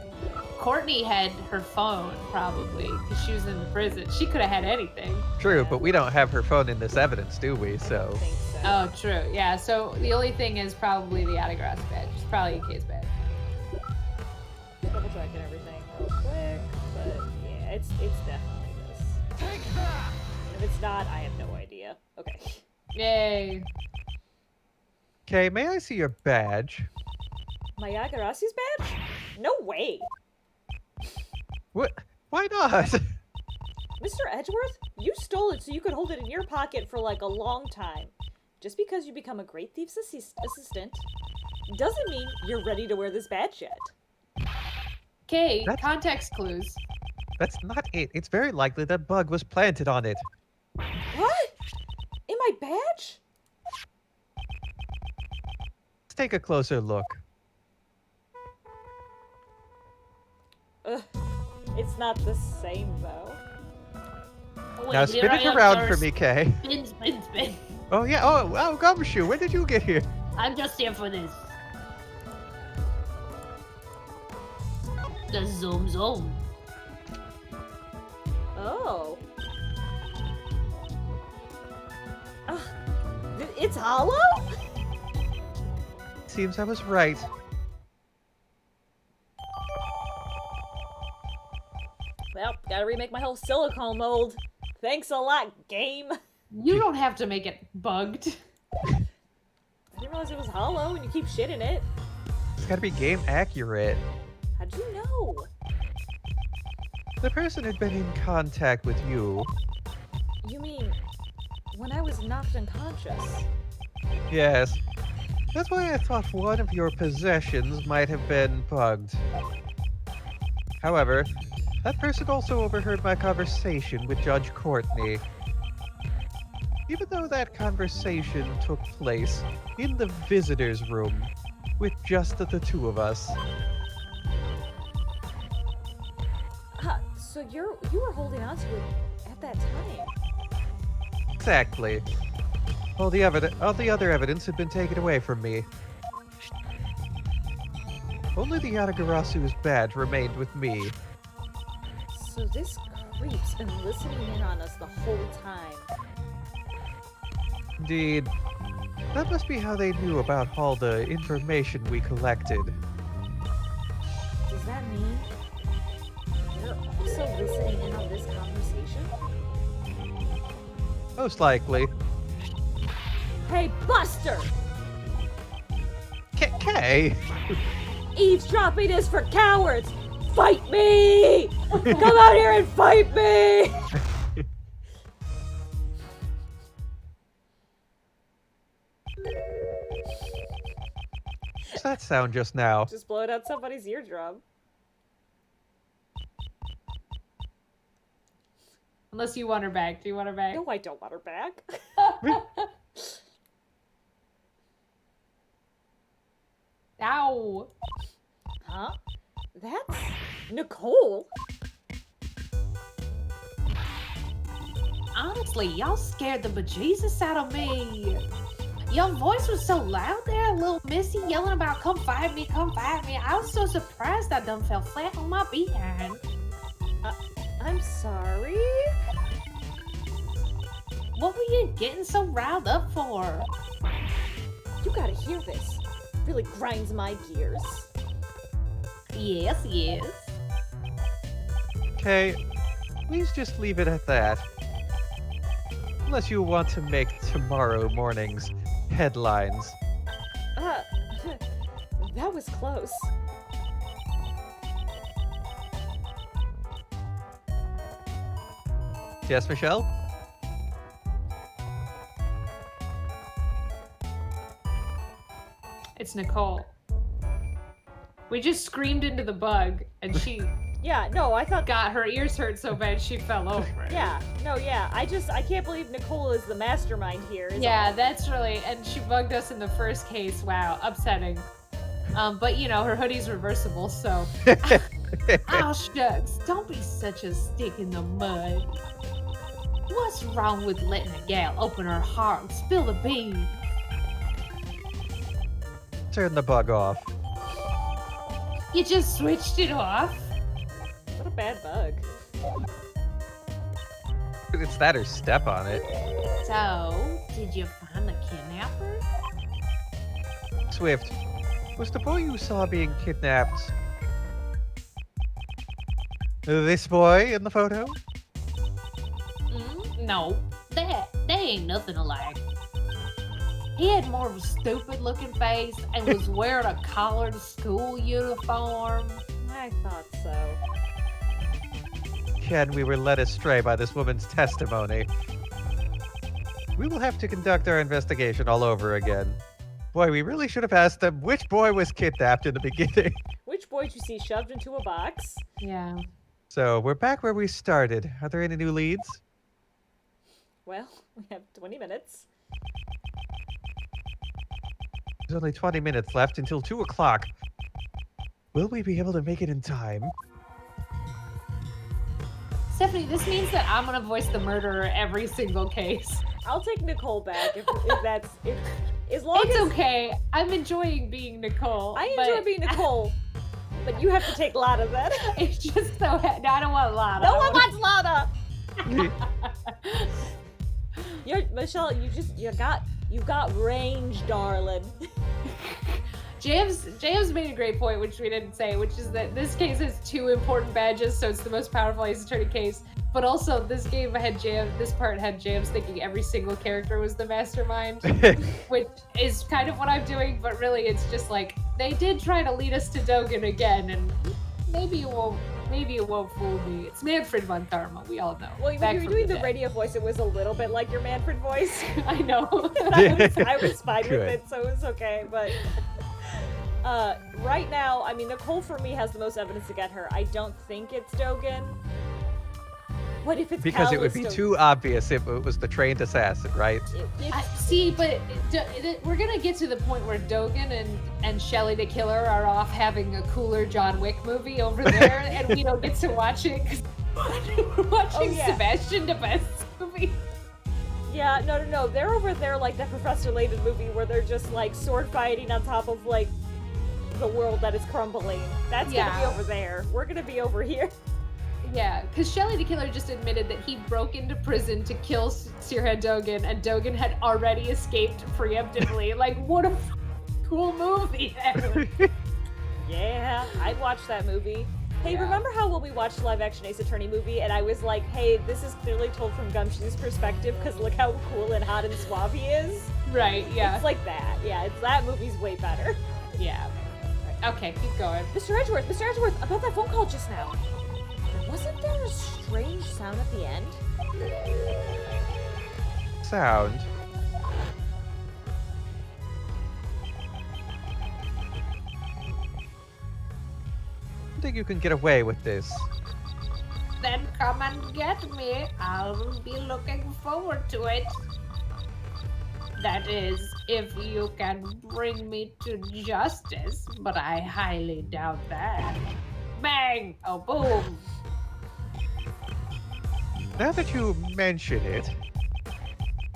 Courtney had her phone, probably, because she was in the prison. She could have had anything. True, but we don't have her phone in this evidence, do we? I So... think so. Oh, true. Yeah, so the only thing is probably the Yadagrasu badge. It's probably a case badge. Double checking everything real quick, but yeah, it's definitely this. If it's not, I have no idea. Okay. Yay. Okay, may I see your badge? My Agarasi's badge? No way. What? Why not? Mr. Edgeworth, you stole it so you could hold it in your pocket for like a long time. Just because you become a great thief's assistant doesn't mean you're ready to wear this badge yet. Okay, That's- context clues. That's not it. It's very likely that bug was planted on it. What? In my badge? Let's take a closer look. Ugh. It's not the same though. Wait, Now here spin I it am, around sir. for me, Kay. Spin, spin, spin. Oh yeah. Oh wow, Gumshoe. When did you get here? I'm just here for this. The zoom zoom. Oh. It's hollow? Seems I was right. Well, gotta remake my whole silicone mold. Thanks a lot, game. You don't have to make it bugged. I didn't realize it was hollow and you keep shit in it. It's gotta be game accurate. How'd you know? The person had been in contact with you. You mean when I was knocked unconscious? Yes. That's why I thought one of your possessions might have been bugged. However, that person also overheard my conversation with Judge Courtney. Even though that conversation took place in the visitors' room with just the two of us. So you were holding on to it at that time. Exactly. All the other evidence had been taken away from me. Only the Yadagarasu's badge remained with me. So this creep's been listening in on us the whole time. Indeed. That must be how they knew about all the information we collected. Does that mean they're also listening in on this conversation? Most likely. Hey, Buster! Kay! Eavesdropping is for cowards! Fight me! Come out here and fight me! What's that sound just now? Just blowing out somebody's eardrum. Unless you want her back. Do you want her back? No, I don't want her back. Ow. Huh? That's Nicole. Honestly, y'all scared the bejesus out of me. Your voice was so loud there, little Missy yelling about come find me, come find me. I was so surprised I done fell flat on my behind. I'm sorry. What were you getting so riled up for? You gotta hear this. Really grinds my gears. Yes, yes. Okay, please just leave it at that. Unless you want to make tomorrow morning's headlines. That was close. Yes, Michelle? It's Nicole. We just screamed into the bug, and she Yeah, no, I thought. got her ears hurt so bad she fell over. Yeah, no, yeah. I can't believe Nicole is the mastermind here. Yeah, that's really, and she bugged us in the first case. Wow, upsetting. But you know, her hoodie's reversible, so. Oh shucks, don't be such a stick in the mud. What's wrong with letting a gal open her heart and spill the beans? Turn the bug off. You just switched it off? What a bad bug. It's that or step on it. So, did you find the kidnapper? Swift, was the boy you saw being kidnapped this boy in the photo? No, that ain't nothing alike. He had more of a stupid looking face and was wearing a collared school uniform. I thought so. Ken, we were led astray by this woman's testimony. We will have to conduct our investigation all over again. Boy, we really should have asked them which boy was kidnapped in the beginning. Which boy did you see shoved into a box? Yeah. So, we're back where we started. Are there any new leads? Well, we have 20 minutes. There's only 20 minutes left until 2 o'clock. Will we be able to make it in time? Stephanie, this means that I'm gonna voice the murderer every single case. I'll take Nicole back if that's as long It's as okay. I'm enjoying being Nicole. I enjoy being Nicole. But you have to take Lana then. It's just so. I don't want Lana. No one wants Lana. Michelle, you got range, darling. James made a great point, which we didn't say, which is that this case has 2 important badges, so it's the most powerful ace attorney case. But also, this part had James thinking every single character was the mastermind, which is kind of what I'm doing. But really, it's just like they did try to lead us to Dogen again, and maybe it won't fool me. It's Manfred von Tharma, we all know. Well, when you were doing the radio voice, it was a little bit like your Manfred voice. I know. I was fine with Good. it, so it was okay. But right now, I mean, Nicole for me has the most evidence to get her. I don't think it's Dogen. What if it's Because it would be Dogen? too obvious if it was the trained assassin, right? See, but we're gonna get to the point where Dogen and Shelley the Killer are off having a cooler John Wick movie over there, and we don't get to watch it because we're watching Sebastian Defense's movie. Yeah, no. They're over there like that Professor Layton movie where they're just like sword fighting on top of like the world that is crumbling. That's gonna be over there. We're gonna be over here. Yeah, because Shelley the Killer just admitted that he broke into prison to kill Sirhan Dogen, and Dogen had already escaped preemptively. Like, what a cool movie! Yeah, I'd watch that movie. Hey, remember how when we watched the live-action Ace Attorney movie, and I was like, hey, this is clearly told from Gumshoe's perspective, because look how cool and hot and suave he is? Right, yeah. It's like that. Yeah, that movie's way better. Yeah. Okay, keep going. Mr. Edgeworth, about that phone call just now. Wasn't there a strange sound at the end? Sound? I think you can get away with this. then come and get me. I'll be looking forward to it. That is, if you can bring me to justice, but I highly doubt that. Bang! Oh, boom! Now that you mention it,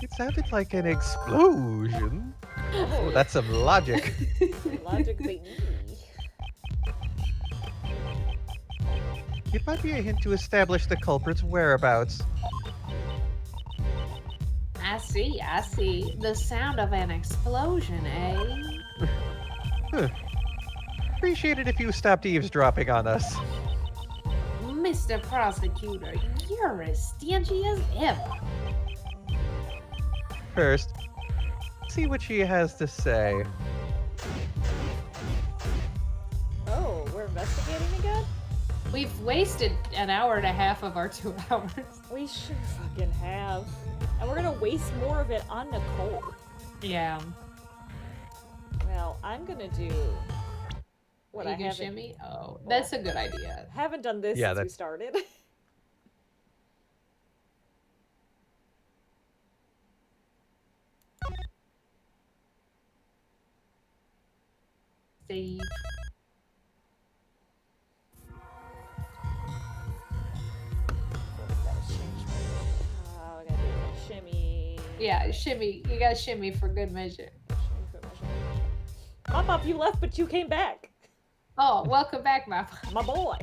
it sounded like an explosion. Oh, that's some logic. Logic baby. It might be a hint to establish the culprit's whereabouts. I see. The sound of an explosion, eh? Huh. Appreciate it if you stopped eavesdropping on us. Mr. Prosecutor, you're as stingy as ever. First, see what she has to say. Oh, we're investigating again? We've wasted an hour and a half of our 2 hours. We sure fucking have. And we're gonna waste more of it on Nicole. Yeah. Well, I'm gonna do what I You can haven't... shimmy? Oh, that's a good idea. haven't done this Yeah, since we started. Steve. I gotta do a shimmy. Yeah, shimmy. You gotta shimmy for good measure. Pop up, you left, but you came back. Oh, welcome back, my My boy.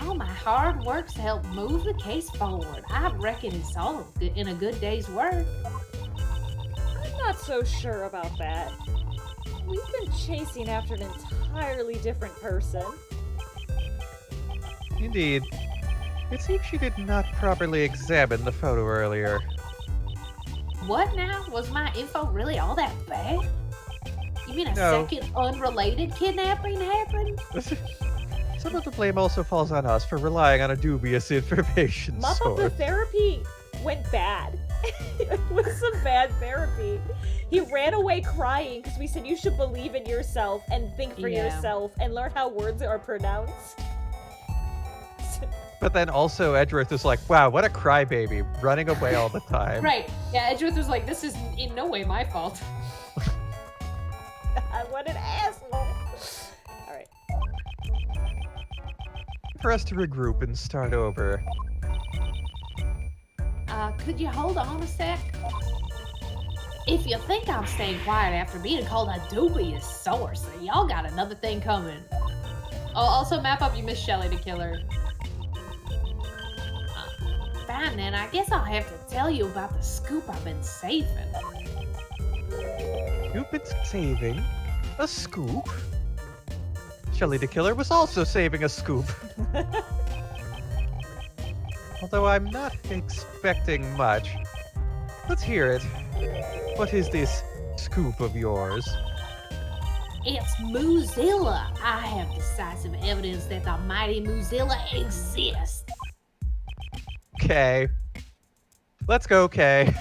all my hard work's helped move the case forward. I reckon it's all in a good day's work. I'm not so sure about that. We've been chasing after an entirely different person. Indeed. It seems she did not properly examine the photo earlier. What now? Was my info really all that bad? You mean a No. second unrelated kidnapping happened? Some of the blame also falls on us for relying on a dubious information Mop up the source. therapy went bad. It was some bad therapy. He ran away crying because we said you should believe in yourself and think for Yeah. yourself and learn how words are pronounced. But then also Edgeworth is like, wow, what a crybaby, running away all the time. Right. Yeah, Edgeworth was like, this is in no way my fault. What an asshole. Alright. For us to regroup and start over. Could you hold on a sec? If you think I'm staying quiet after being called a dubious source, y'all got another thing coming. Oh, also map up you miss Shelly to kill her. Fine then, I guess I'll have to tell you about the scoop I've been saving. You've been saving a scoop? Shelly the Killer was also saving a scoop. Although I'm not expecting much. Let's hear it. What is this scoop of yours? It's Mozilla. I have decisive evidence that the mighty Mozilla exists. Kay. Let's go, Kay.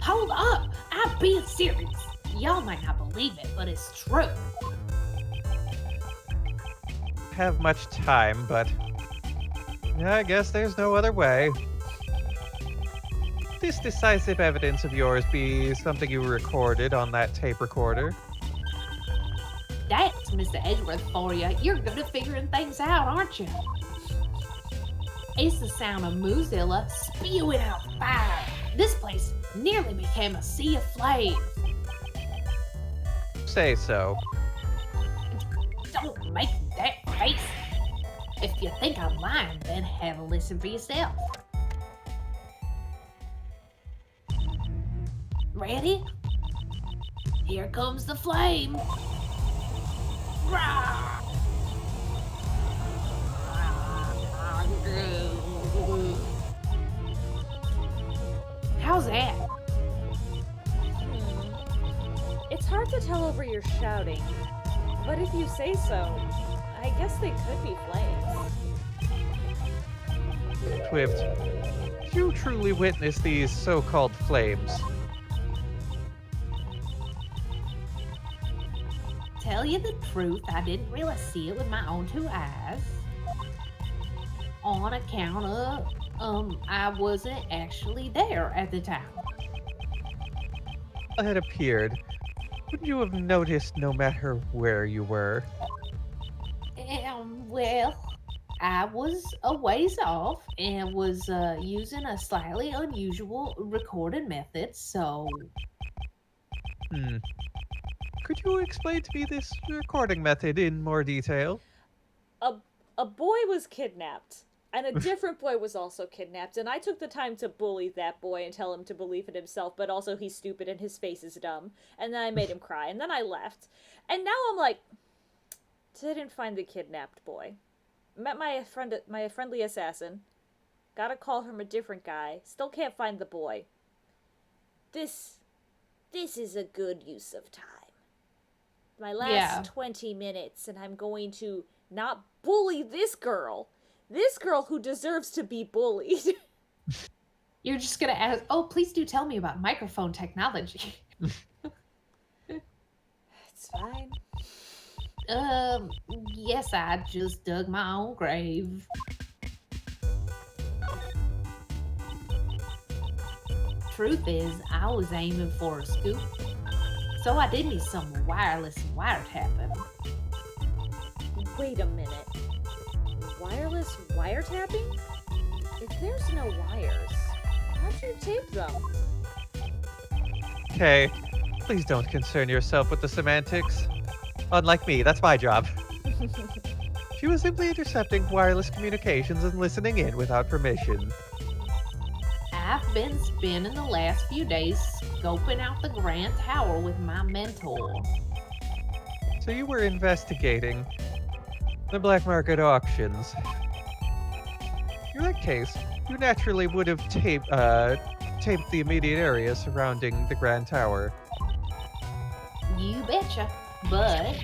Hold up! I'm being serious. Y'all might not believe it, but it's true. Have much time, but I guess there's no other way. This decisive evidence of yours be something you recorded on that tape recorder? That's Mr. Edgeworth for you. You're good at figuring things out, aren't you? It's the sound of Mozilla spewing out fire. This place nearly became a sea of flames. Say so. Don't make that face. If you think I'm lying, then have a listen for yourself. Ready? Here comes the flame. Rah! How's that? It's hard to tell over your shouting, but if you say so, I guess they could be flames. Twift, did you truly witness these so-called flames? Tell tell you the truth, I didn't really see it with my own two eyes. On account of, I wasn't actually there at the time. It had appeared. Wouldn't you have noticed no matter where you were? Well, I was a ways off and was using a slightly unusual recording method, so Could you explain to me this recording method in more detail? A boy was kidnapped, and a different boy was also kidnapped, and I took the time to bully that boy and tell him to believe in himself, but also he's stupid and his face is dumb. And then I made him cry, and then I left. And now I'm like, didn't find the kidnapped boy. Met my friendly assassin. Got a call from a different guy. Still can't find the boy. This is a good use of time. My last 20 minutes, and I'm going to not bully this girl. This girl who deserves to be bullied. you're just gonna ask, oh, please do tell me about microphone technology. It's fine. Yes, I just dug my own grave. Truth is, I was aiming for a scoop, so I did need some wireless wiretapping. Wait a minute. Wireless wiretapping? If there's no wires, how'd you tape them? Okay, please don't concern yourself with the semantics. Unlike me, that's my job. She was simply intercepting wireless communications and listening in without permission. I've been spending the last few days scoping out the Grand Tower with my mentor. So you were investigating the black market auctions. In that case, you naturally would have taped the immediate area surrounding the Grand Tower. You betcha. But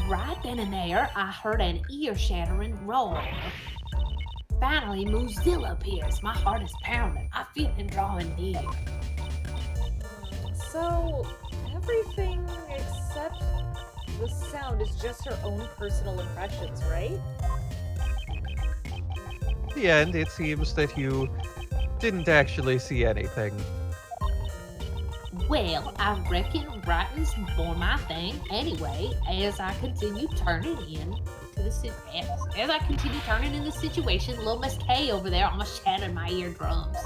right then and there, I heard an ear-shattering roar. Finally, Mozilla appears. My heart is pounding. I feel it drawing near. So, everything except the sound is just her own personal impressions, right? In the end, it seems that you didn't actually see anything. Well, I reckon writing's more my thing anyway. As I continue turning in the situation, little Miss K over there almost shattered my eardrums.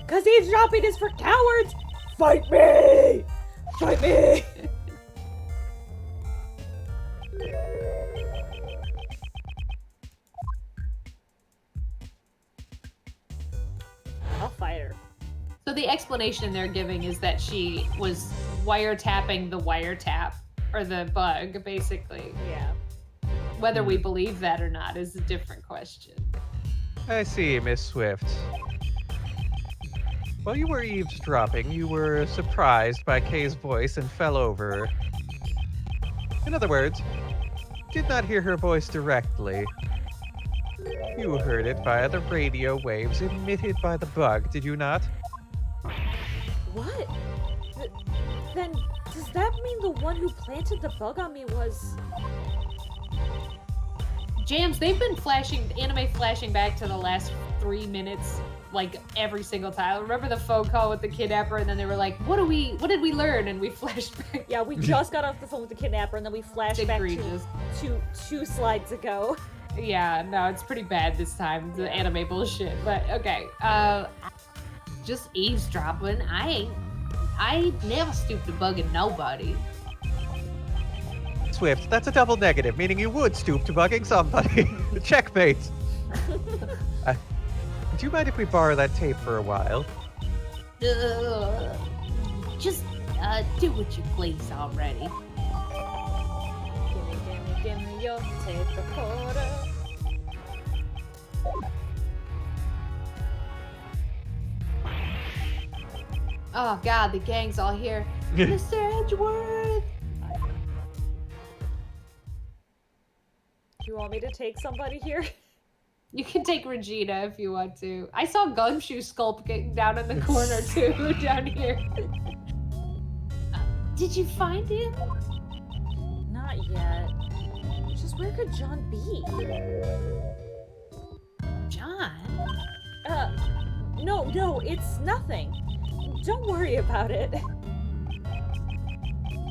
Cause eavesdropping is for cowards! Fight me! Fight me! I'll fight her. So the explanation they're giving is that she was wiretapping the wiretap, or the bug, basically. Yeah. Whether we believe that or not is a different question. I see, Miss Swift. While you were eavesdropping, you were surprised by Kay's voice and fell over. In other words, did not hear her voice directly. You heard it via the radio waves emitted by the bug, did you not? What? Then, does that mean the one who planted the bug on me was... Jams, they've been anime flashing back to the last 3 minutes, like every single time. Remember the phone call with the kidnapper, and then they were like, what did we learn? And we flashed back. Yeah, we just got off the phone with the kidnapper, and then we flashed back to two slides ago. Yeah, no, it's pretty bad this time, the anime bullshit. But okay, just eavesdropping. I never stooped to bugging nobody. Swift, that's a double negative, meaning you would stoop to bugging somebody. Checkmate. Do you mind if we borrow that tape for a while? Just do what you please already. Give me your tape recorder. Oh god, the gang's all here. Mr. Edgeworth! Do you want me to take somebody here? You can take Regina if you want to. I saw Gumshoe Sculpt getting down in the corner too, down here. Did you find him? Not yet. Just where could John be? John? No, it's nothing. Don't worry about it.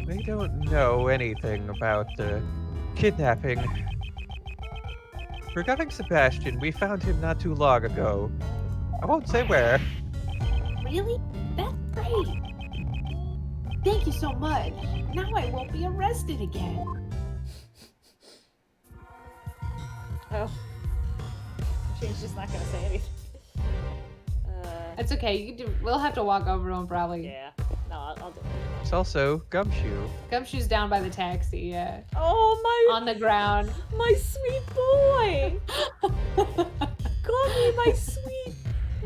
They don't know anything about the kidnapping. Regarding Sebastian, we found him not too long ago. I won't say where. Really? That's great. Thank you so much. Now I won't be arrested again. Oh. She's just not gonna say anything. That's okay. You can do, we'll have to walk over to him probably. Yeah. No, I'll do it. It's also Gumshoe. Gumshoe's down by the taxi, yeah. Oh, my... On the ground. My sweet boy! Gummy, my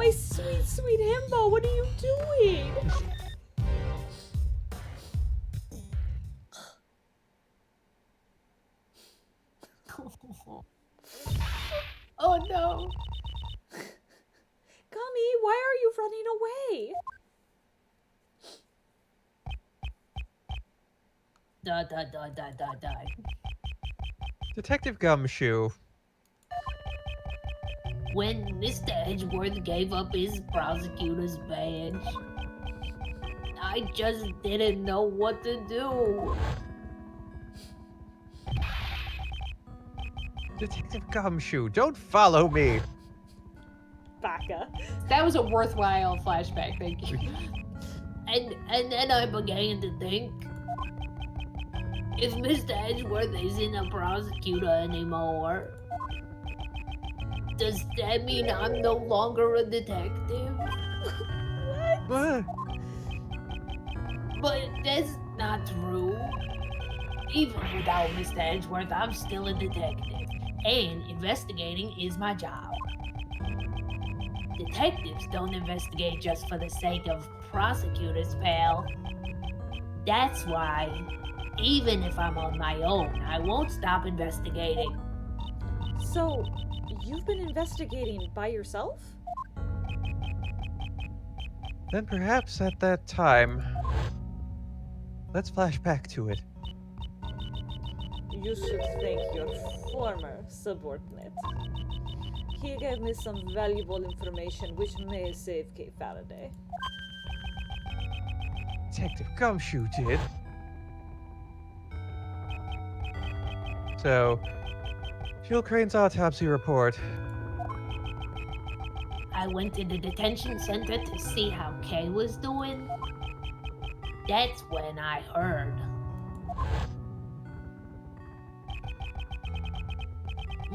sweet himbo, what are you doing? Oh no. Gummy, why are you running away? Die. Detective Gumshoe. When Mr. Edgeworth gave up his prosecutor's badge, I just didn't know what to do. Detective Gumshoe, don't follow me! Baka. That was a worthwhile flashback, thank you. And then I began to think, if Mr. Edgeworth isn't a prosecutor anymore, does that mean I'm no longer a detective? What? But that's not true. Even without Mr. Edgeworth, I'm still a detective, and investigating is my job. Detectives don't investigate just for the sake of prosecutors, pal. That's why, even if I'm on my own, I won't stop investigating. So, you've been investigating by yourself? Then perhaps at that time... Let's flash back to it. You should thank your former subordinate. He gave me some valuable information which may save Kate Faraday. Detective Gumshoe did. So, Jill Crane's autopsy report. I went to the detention center to see how Kay was doing. That's when I heard.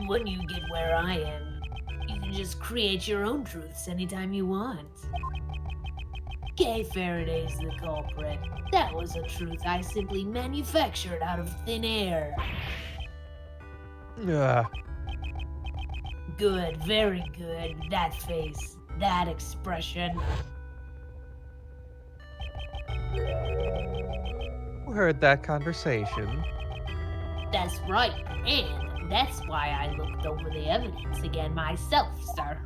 When you get where I am, you can just create your own truths anytime you want. Kay Faraday's the culprit. That was a truth I simply manufactured out of thin air. Ugh. Good, very good. That face, that expression. Who heard that conversation? That's right, and that's why I looked over the evidence again myself, sir.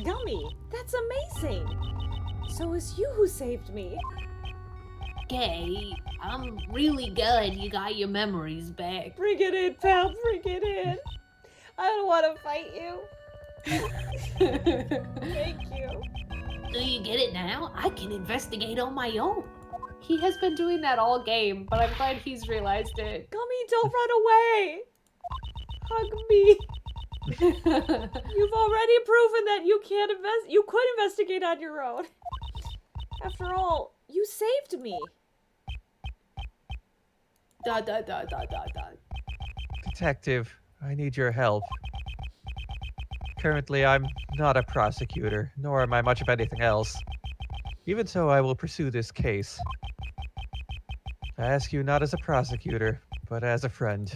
Gummy, that's amazing! So it's you who saved me. Kay, I'm really glad you got your memories back. Bring it in, pal, bring it in. I don't want to fight you. Thank you. Do you get it now? I can investigate on my own. He has been doing that all game, but I'm glad he's realized it. Gummy, don't run away. Hug me. You've already proven that you can't you could investigate on your own. After all, you saved me. Detective, I need your help. Currently, I'm not a prosecutor, nor am I much of anything else. Even so, I will pursue this case. I ask you not as a prosecutor, but as a friend.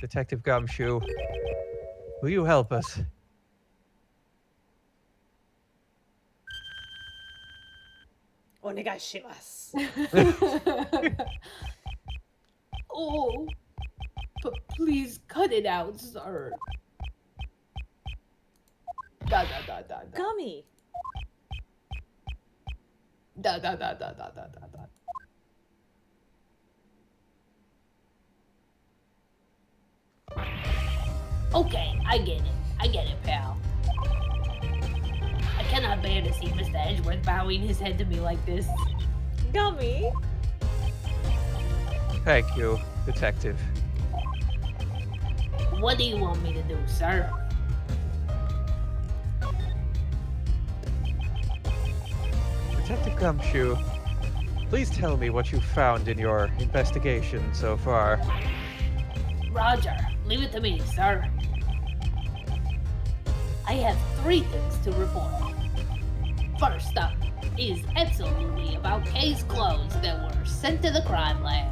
Detective Gumshoe, will you help us? Onegaishimasu. Oh, but please cut it out, sir. Gummy. Okay, I get it, pal. I cannot bear to see Mr. Edgeworth bowing his head to me like this. Gummy. Thank you, Detective. What do you want me to do, sir? Detective Gumshoe, please tell me what you found in your investigation so far. Roger, leave it to me, sir. I have 3 things to report. First up is absolutely about Kay's clothes that were sent to the crime lab.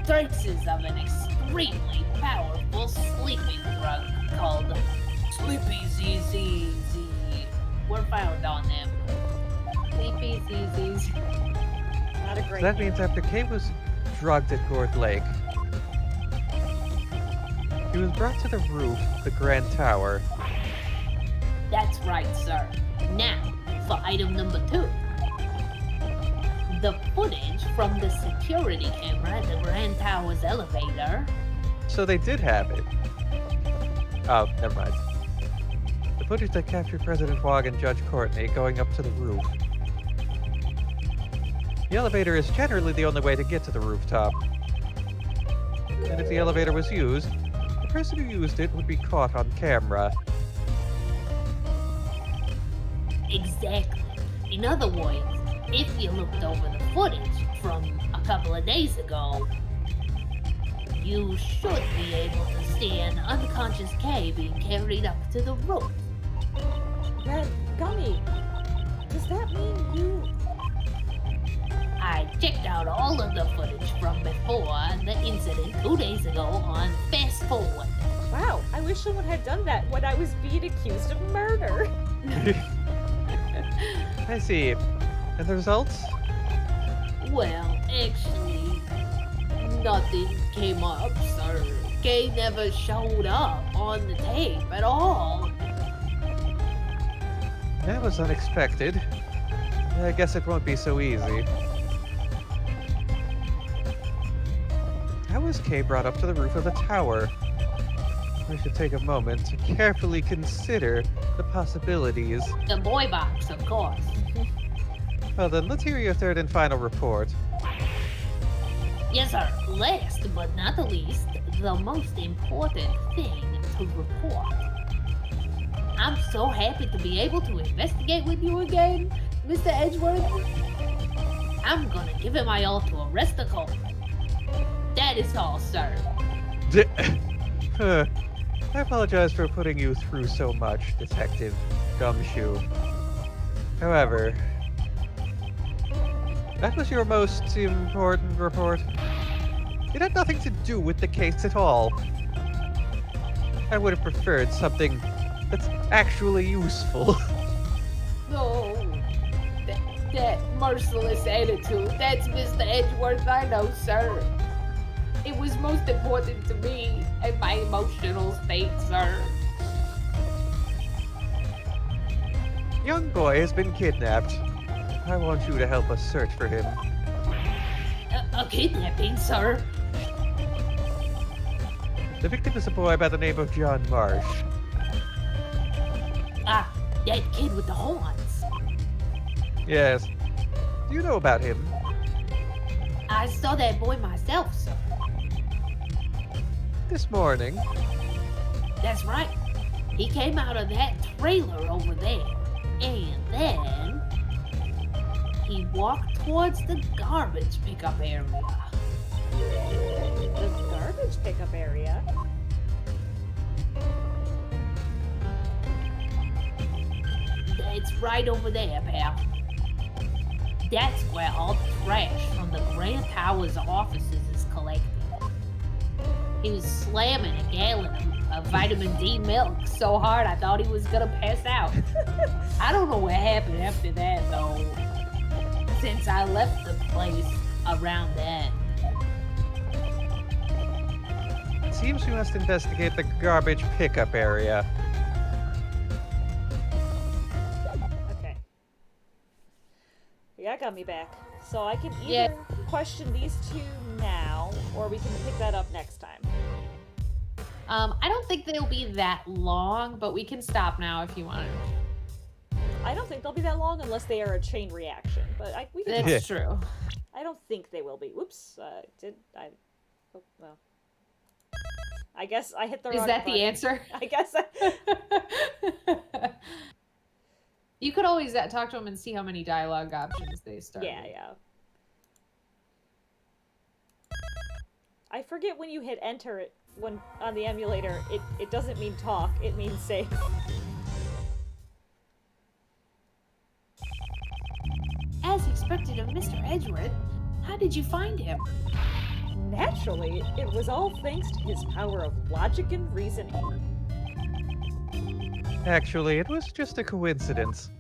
Traces of an extremely powerful sleeping drug called Sleepy ZZZ were found on them. Sleepy ZZs. Not a So great that name. means after Kay was drugged at Gourd Lake, he was brought to the roof of the Grand Tower. That's right, sir. Now, for item number 2. The footage from the security camera at the Grand Tower's elevator. So they did have it. Oh, never mind. The footage that captured President Wog and Judge Courtney going up to the roof. The elevator is generally the only way to get to the rooftop. And if the elevator was used, the person who used it would be caught on camera. Exactly. In other words, if you looked over the footage from a couple of days ago, you should be able to see an unconscious Kay being carried up to the roof. Then, Gummy, does that mean you... I checked out all of the footage from before the incident 2 days ago on Fast Forward. Wow, I wish someone had done that when I was being accused of murder. I see. And the results? Well, actually, nothing came up, sir. Kay never showed up on the tape at all. That was unexpected. I guess it won't be so easy. How was Kay brought up to the roof of the tower? We should take a moment to carefully consider the possibilities. The boy box, of course. Well then, let's hear your third and final report. Yes, sir. Last but not the least, the most important thing to report. I'm so happy to be able to investigate with you again, Mr. Edgeworth. I'm gonna give it my all to arrest the culprit. That is all, sir. I apologize for putting you through so much, Detective Gumshoe. However, that was your most important report. It had nothing to do with the case at all. I would have preferred something that's actually useful. No. That merciless attitude. That's Mr. Edgeworth, I know, sir. It was most important to me and my emotional state, sir. Young boy has been kidnapped. I want you to help us search for him. A kidnapping, sir? The victim is a boy by the name of John Marsh. Ah, that kid with the horns. Yes. Do you know about him? I saw that boy myself, sir. This morning. That's right. He came out of that trailer over there. And then he walked towards the garbage pickup area. The garbage pickup area? It's right over there, pal. That's where all the trash from the Grand Tower's offices is collected. He was slamming a gallon of vitamin D milk so hard I thought he was gonna pass out. I don't know what happened after that, though, since I left the place around then. It seems we must investigate the garbage pickup area. Okay. Yeah, got me back. So I can either Yeah. question these two now, or we can pick that up next time. I don't think they'll be that long, but we can stop now if you want to. I don't think they'll be that long unless they are a chain reaction. But we can. That's true. I don't think they will be. Whoops. Oh, well. I guess I hit the wrong Is that button. the answer? I guess. You could always talk to them and see how many dialogue options they start. Yeah. I forget when you hit enter when on the emulator, it doesn't mean talk, it means save. As expected of Mr. Edgeworth, how did you find him? Naturally, it was all thanks to his power of logic and reasoning. Actually, it was just a coincidence.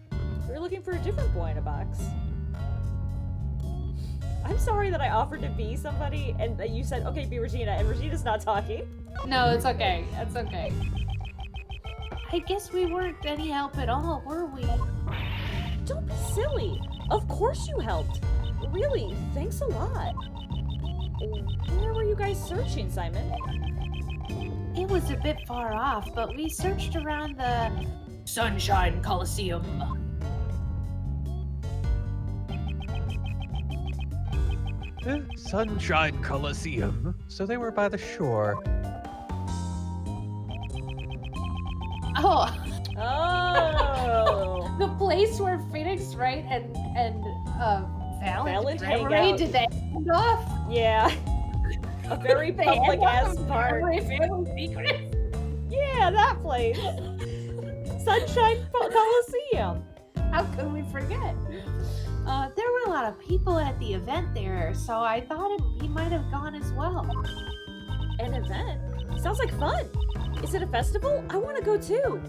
We were looking for a different boy in a box. I'm sorry that I offered to be somebody and that you said, okay, be Regina, and Regina's not talking. No, it's okay. It's okay. I guess we weren't any help at all, were we? Don't be silly. Of course you helped. Really, thanks a lot. Where were you guys searching, Simon? It was a bit far off, but we searched around the Sunshine Coliseum. The Sunshine Coliseum. So they were by the shore. Oh, Oh. the place where Phoenix Wright and Valid hang Ray out. did that end off. Yeah. A very They public end off ass of part. Family Secrets. Yeah, that place. Sunshine Coliseum. How could we forget? There were a lot of people at the event there, so I thought he might have gone as well. An event? Sounds like fun. Is it a festival? I want to go too.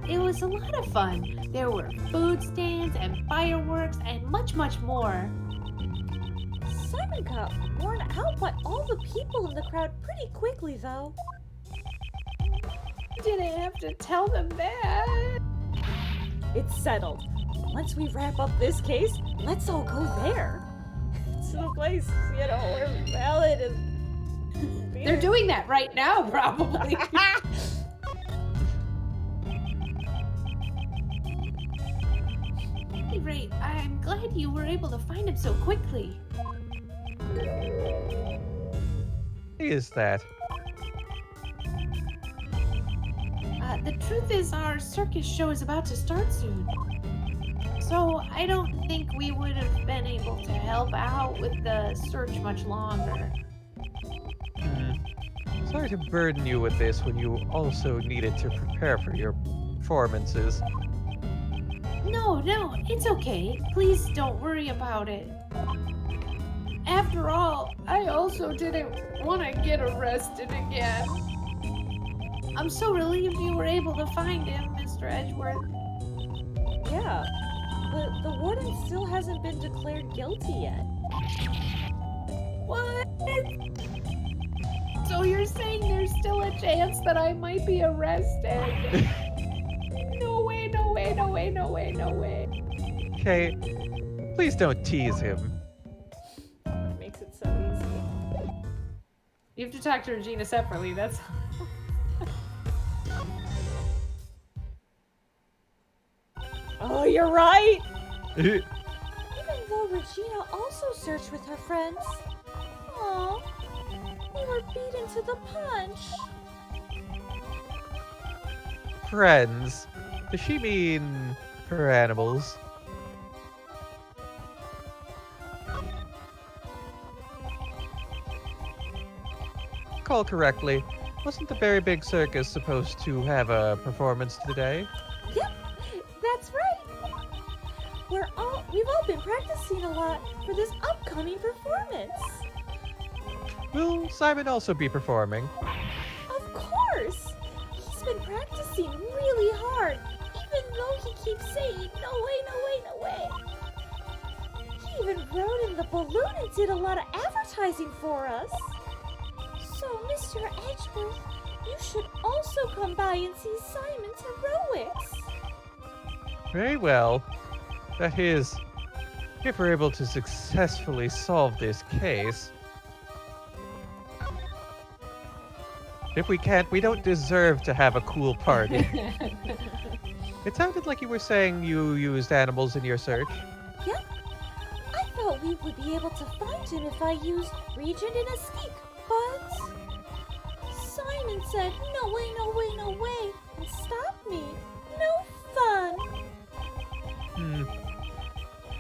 It was a lot of fun. There were food stands and fireworks and much, much more. Simon got worn out by all the people in the crowd pretty quickly, though. You didn't have to tell them that. It's settled. Once we wrap up this case, let's all go there. It's the place, where Valid is. They're doing that right now, probably. At any rate, I'm glad you were able to find him so quickly. Who is that? The truth is, our circus show is about to start soon. So I don't think we would have been able to help out with the search much longer. Sorry to burden you with this when you also needed to prepare for your performances. No, it's okay. Please don't worry about it. After all, I also didn't want to get arrested again. I'm so relieved you were able to find him, Mr. Edgeworth. Yeah, the warden still hasn't been declared guilty yet. What? So you're saying there's still a chance that I might be arrested? No way, no way, no way, no way, no way. Okay, please don't tease him. It makes it so easy. You have to talk to Regina separately, that's... Oh, you're right! Hey, Even though Regina also searched with her friends. Aw, we were beaten to the punch. friends. Does she mean her animals? Call correctly. Wasn't the Very Big Circus supposed to have a performance today? Yep, that's right. We've all been practicing a lot for this upcoming performance. Will Simon also be performing? Of course! He's been practicing really hard, even though he keeps saying, no way, no way, no way. He even wrote in the balloon and did a lot of advertising for us. So, Mr. Edgeworth, you should also come by and see Simon's heroics. Very well. That is, if we're able to successfully solve this case. If we can't, we don't deserve to have a cool party. It sounded like you were saying you used animals in your search. Yep. I thought we would be able to find him if I used Regent and a stick, but Simon said, no way, no way, no way, and stopped me. No fun.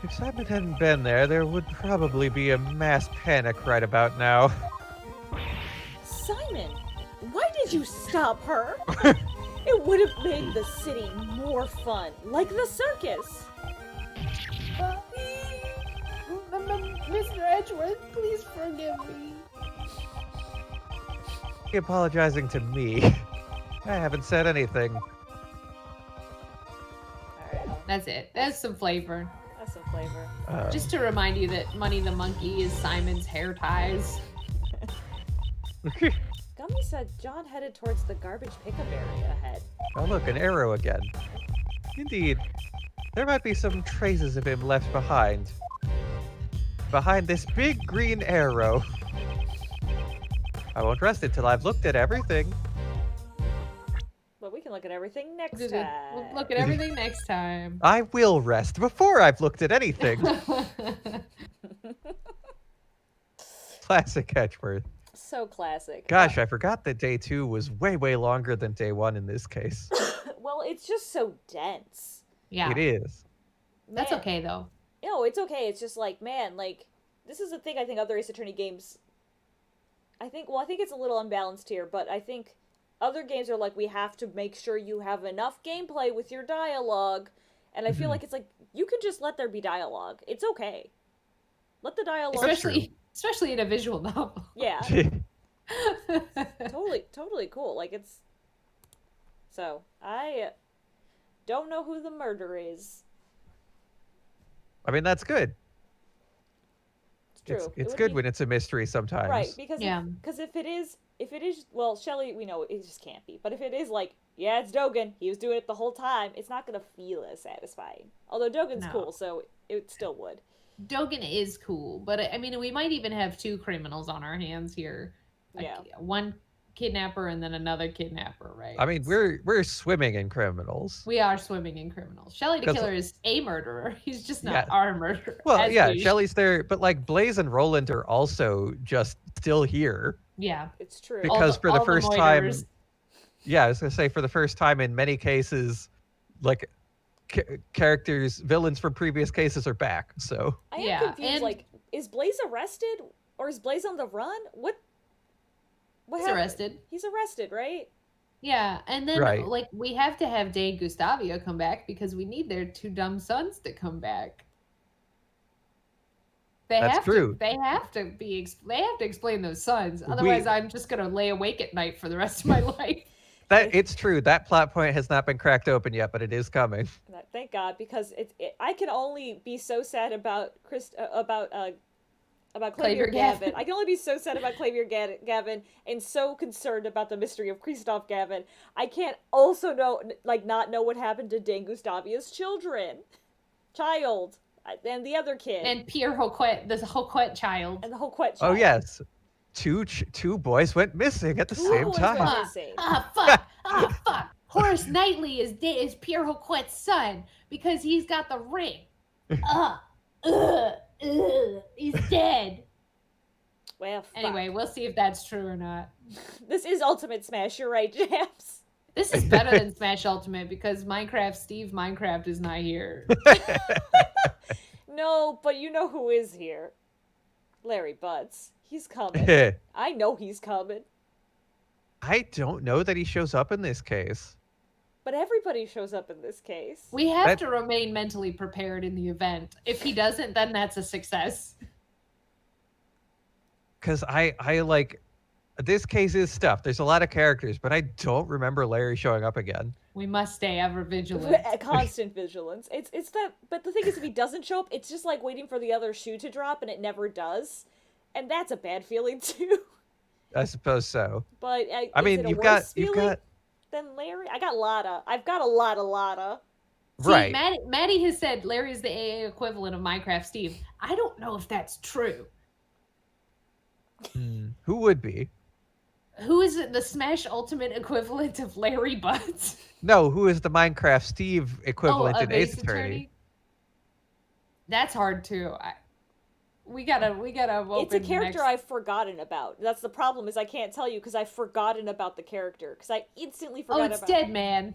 If Simon hadn't been there, there would probably be a mass panic right about now. Simon, why did you stop her? It would have made the city more fun, like the circus. Mr. Edgeworth, please forgive me. You're apologizing to me. I haven't said anything. Alright, That's it. That's some flavor. that's some flavor. Just to remind you that Money the Monkey is Simon's hair ties. Gummy said John headed towards the garbage pickup area ahead. Oh look, an arrow again. Indeed. There might be some traces of him left behind. Behind this big green arrow. I won't rest until I've looked at everything. But we can look at everything next We'll time. look at everything next time. I will rest before I've looked at anything. Classic Edgeworth. So classic. Gosh, I forgot that day 2 was way, way longer than day 1 in this case. Well, it's just so dense. Yeah, It is. that's Man. okay though. No, it's okay. It's just like, man, like, this is the thing I think other Ace Attorney games... I think it's a little unbalanced here, but I think other games are like, we have to make sure you have enough gameplay with your dialogue. And I feel like it's like, you can just let there be dialogue. It's okay. Let the dialogue... Especially in a visual novel. Yeah. Totally cool. Like, it's... So, I don't know who the murderer is. I mean, that's good. It's true. It It's would good be- when it's a mystery sometimes. Right, because Yeah. if it is, well, Shelley, we know it just can't be. But if it is like, yeah, it's Dogen, he was doing it the whole time, it's not gonna feel as satisfying. Although Dogen's No. cool, so it still would. Dogen is cool, but I mean, we might even have 2 criminals on our hands here. Like, Yeah. one kidnapper and then another kidnapper, right? I mean, we're swimming in criminals. We are swimming in criminals. Shelley the 'Cause- Killer is a murderer. He's just not Yeah. our murderer. Well, as yeah, we- Shelley's there, but like Blaze and Roland are also just still here. Yeah. It's true. Because for the all first time, moiters. yeah, I was gonna say for the first time in many cases, like characters, villains from previous cases are back. So I am Yeah, confused. and- Like, is Blaze arrested or is Blaze on the run? What He's happened? arrested. He's arrested, right? Yeah, and then Right. like we have to have Dane Gustavio come back because we need their 2 dumb sons to come back. They That's have true. To. They have to be. They have to explain those sons. Otherwise, I'm just gonna lay awake at night for the rest of my life. it's true. That plot point has not been cracked open yet, but it is coming. Thank God, because I can only be so sad about about Clavier Clavier Gavin. Gavin. I can only be so sad about Clavier Gavin and so concerned about the mystery of Christoph Gavin. I can't also not know what happened to Dane Gustavio's child, and the other kid, And Pierre Hoquet, the Hoquet child. and the whole Quet Oh child. yes, two boys went missing at the Two same boys time. went missing. Fuck! Horace Knightley is Pierre Hoquet's son because he's got the ring. He's dead. Well, fuck. Anyway, we'll see if that's true or not. This is Ultimate Smash. You're right, James. This is better than Smash Ultimate because Steve Minecraft is not here. No, but you know who is here? Larry Butts. He's coming. I know he's coming. I don't know that he shows up in this case. But everybody shows up in this case. We have That- to remain mentally prepared in the event. If he doesn't, then that's a success. Because I like, this case is stuff. There's a lot of characters, but I don't remember Larry showing up again. We must stay ever vigilant. Constant vigilance. It's that. But the thing is, if he doesn't show up, it's just like waiting for the other shoe to drop, and it never does, and that's a bad feeling too. I suppose so. But I mean, is it a you've worse got feeling than Larry? I've got a Lotta. See, right. Maddie has said Larry is the AA equivalent of Minecraft Steve. I don't know if that's true. Who would be? Who is it? The Smash Ultimate equivalent of Larry Butts? No, who is the Minecraft Steve equivalent in Ace Ace Attorney? That's hard too. We gotta open. It's a character next... I've forgotten about. That's the problem, is I can't tell you because I've forgotten about the character. Because I instantly forgot Oh, it's about Dead Man.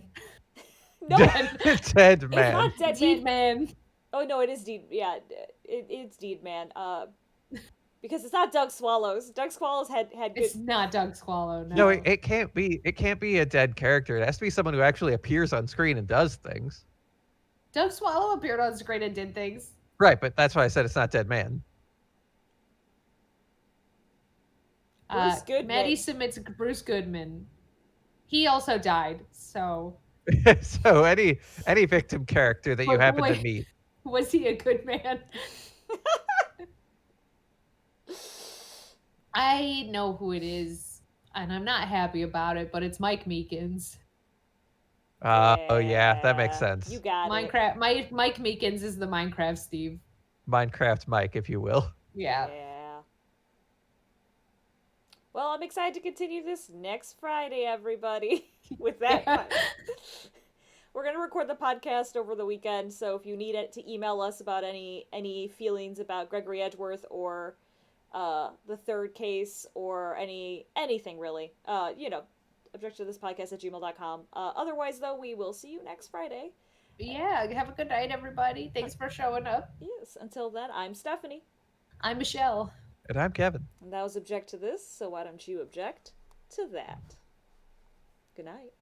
No, Dead it's Man. not Dead Deed Man. Man. Oh no, it is Deed. Yeah, it's Deed Man. Because it's not Doug Swallows. Doug Swallows had good. It's not Doug Swallow. No, No, it can't be. It can't be a dead character. It has to be someone who actually appears on screen and does things. Doug Swallow appeared on screen and did things. Right, but that's why I said it's not Dead Man. Bruce Goodman. Maddie submits Bruce Goodman. He also died, so. So any victim character that you But happen to wait. meet. Was he a good man? I know who it is, and I'm not happy about it, but it's Mike Meekins. Oh yeah, that makes Yeah, sense. You got it. Mike Meekins is the Minecraft Steve. Minecraft Mike, if you will. Yeah. Well, I'm excited to continue this next Friday, everybody. With that, we're gonna record the podcast over the weekend. So if you need it to email us about any feelings about Gregory Edgeworth or the third case or anything really, object to this podcast at gmail.com. Otherwise, though, we will see you next Friday. Yeah. Have a good night, everybody. Thanks for showing up. Yes. Until then, I'm Stephanie. I'm Michelle. And I'm Kevin. And that was object to this, so why don't you object to that? Good night.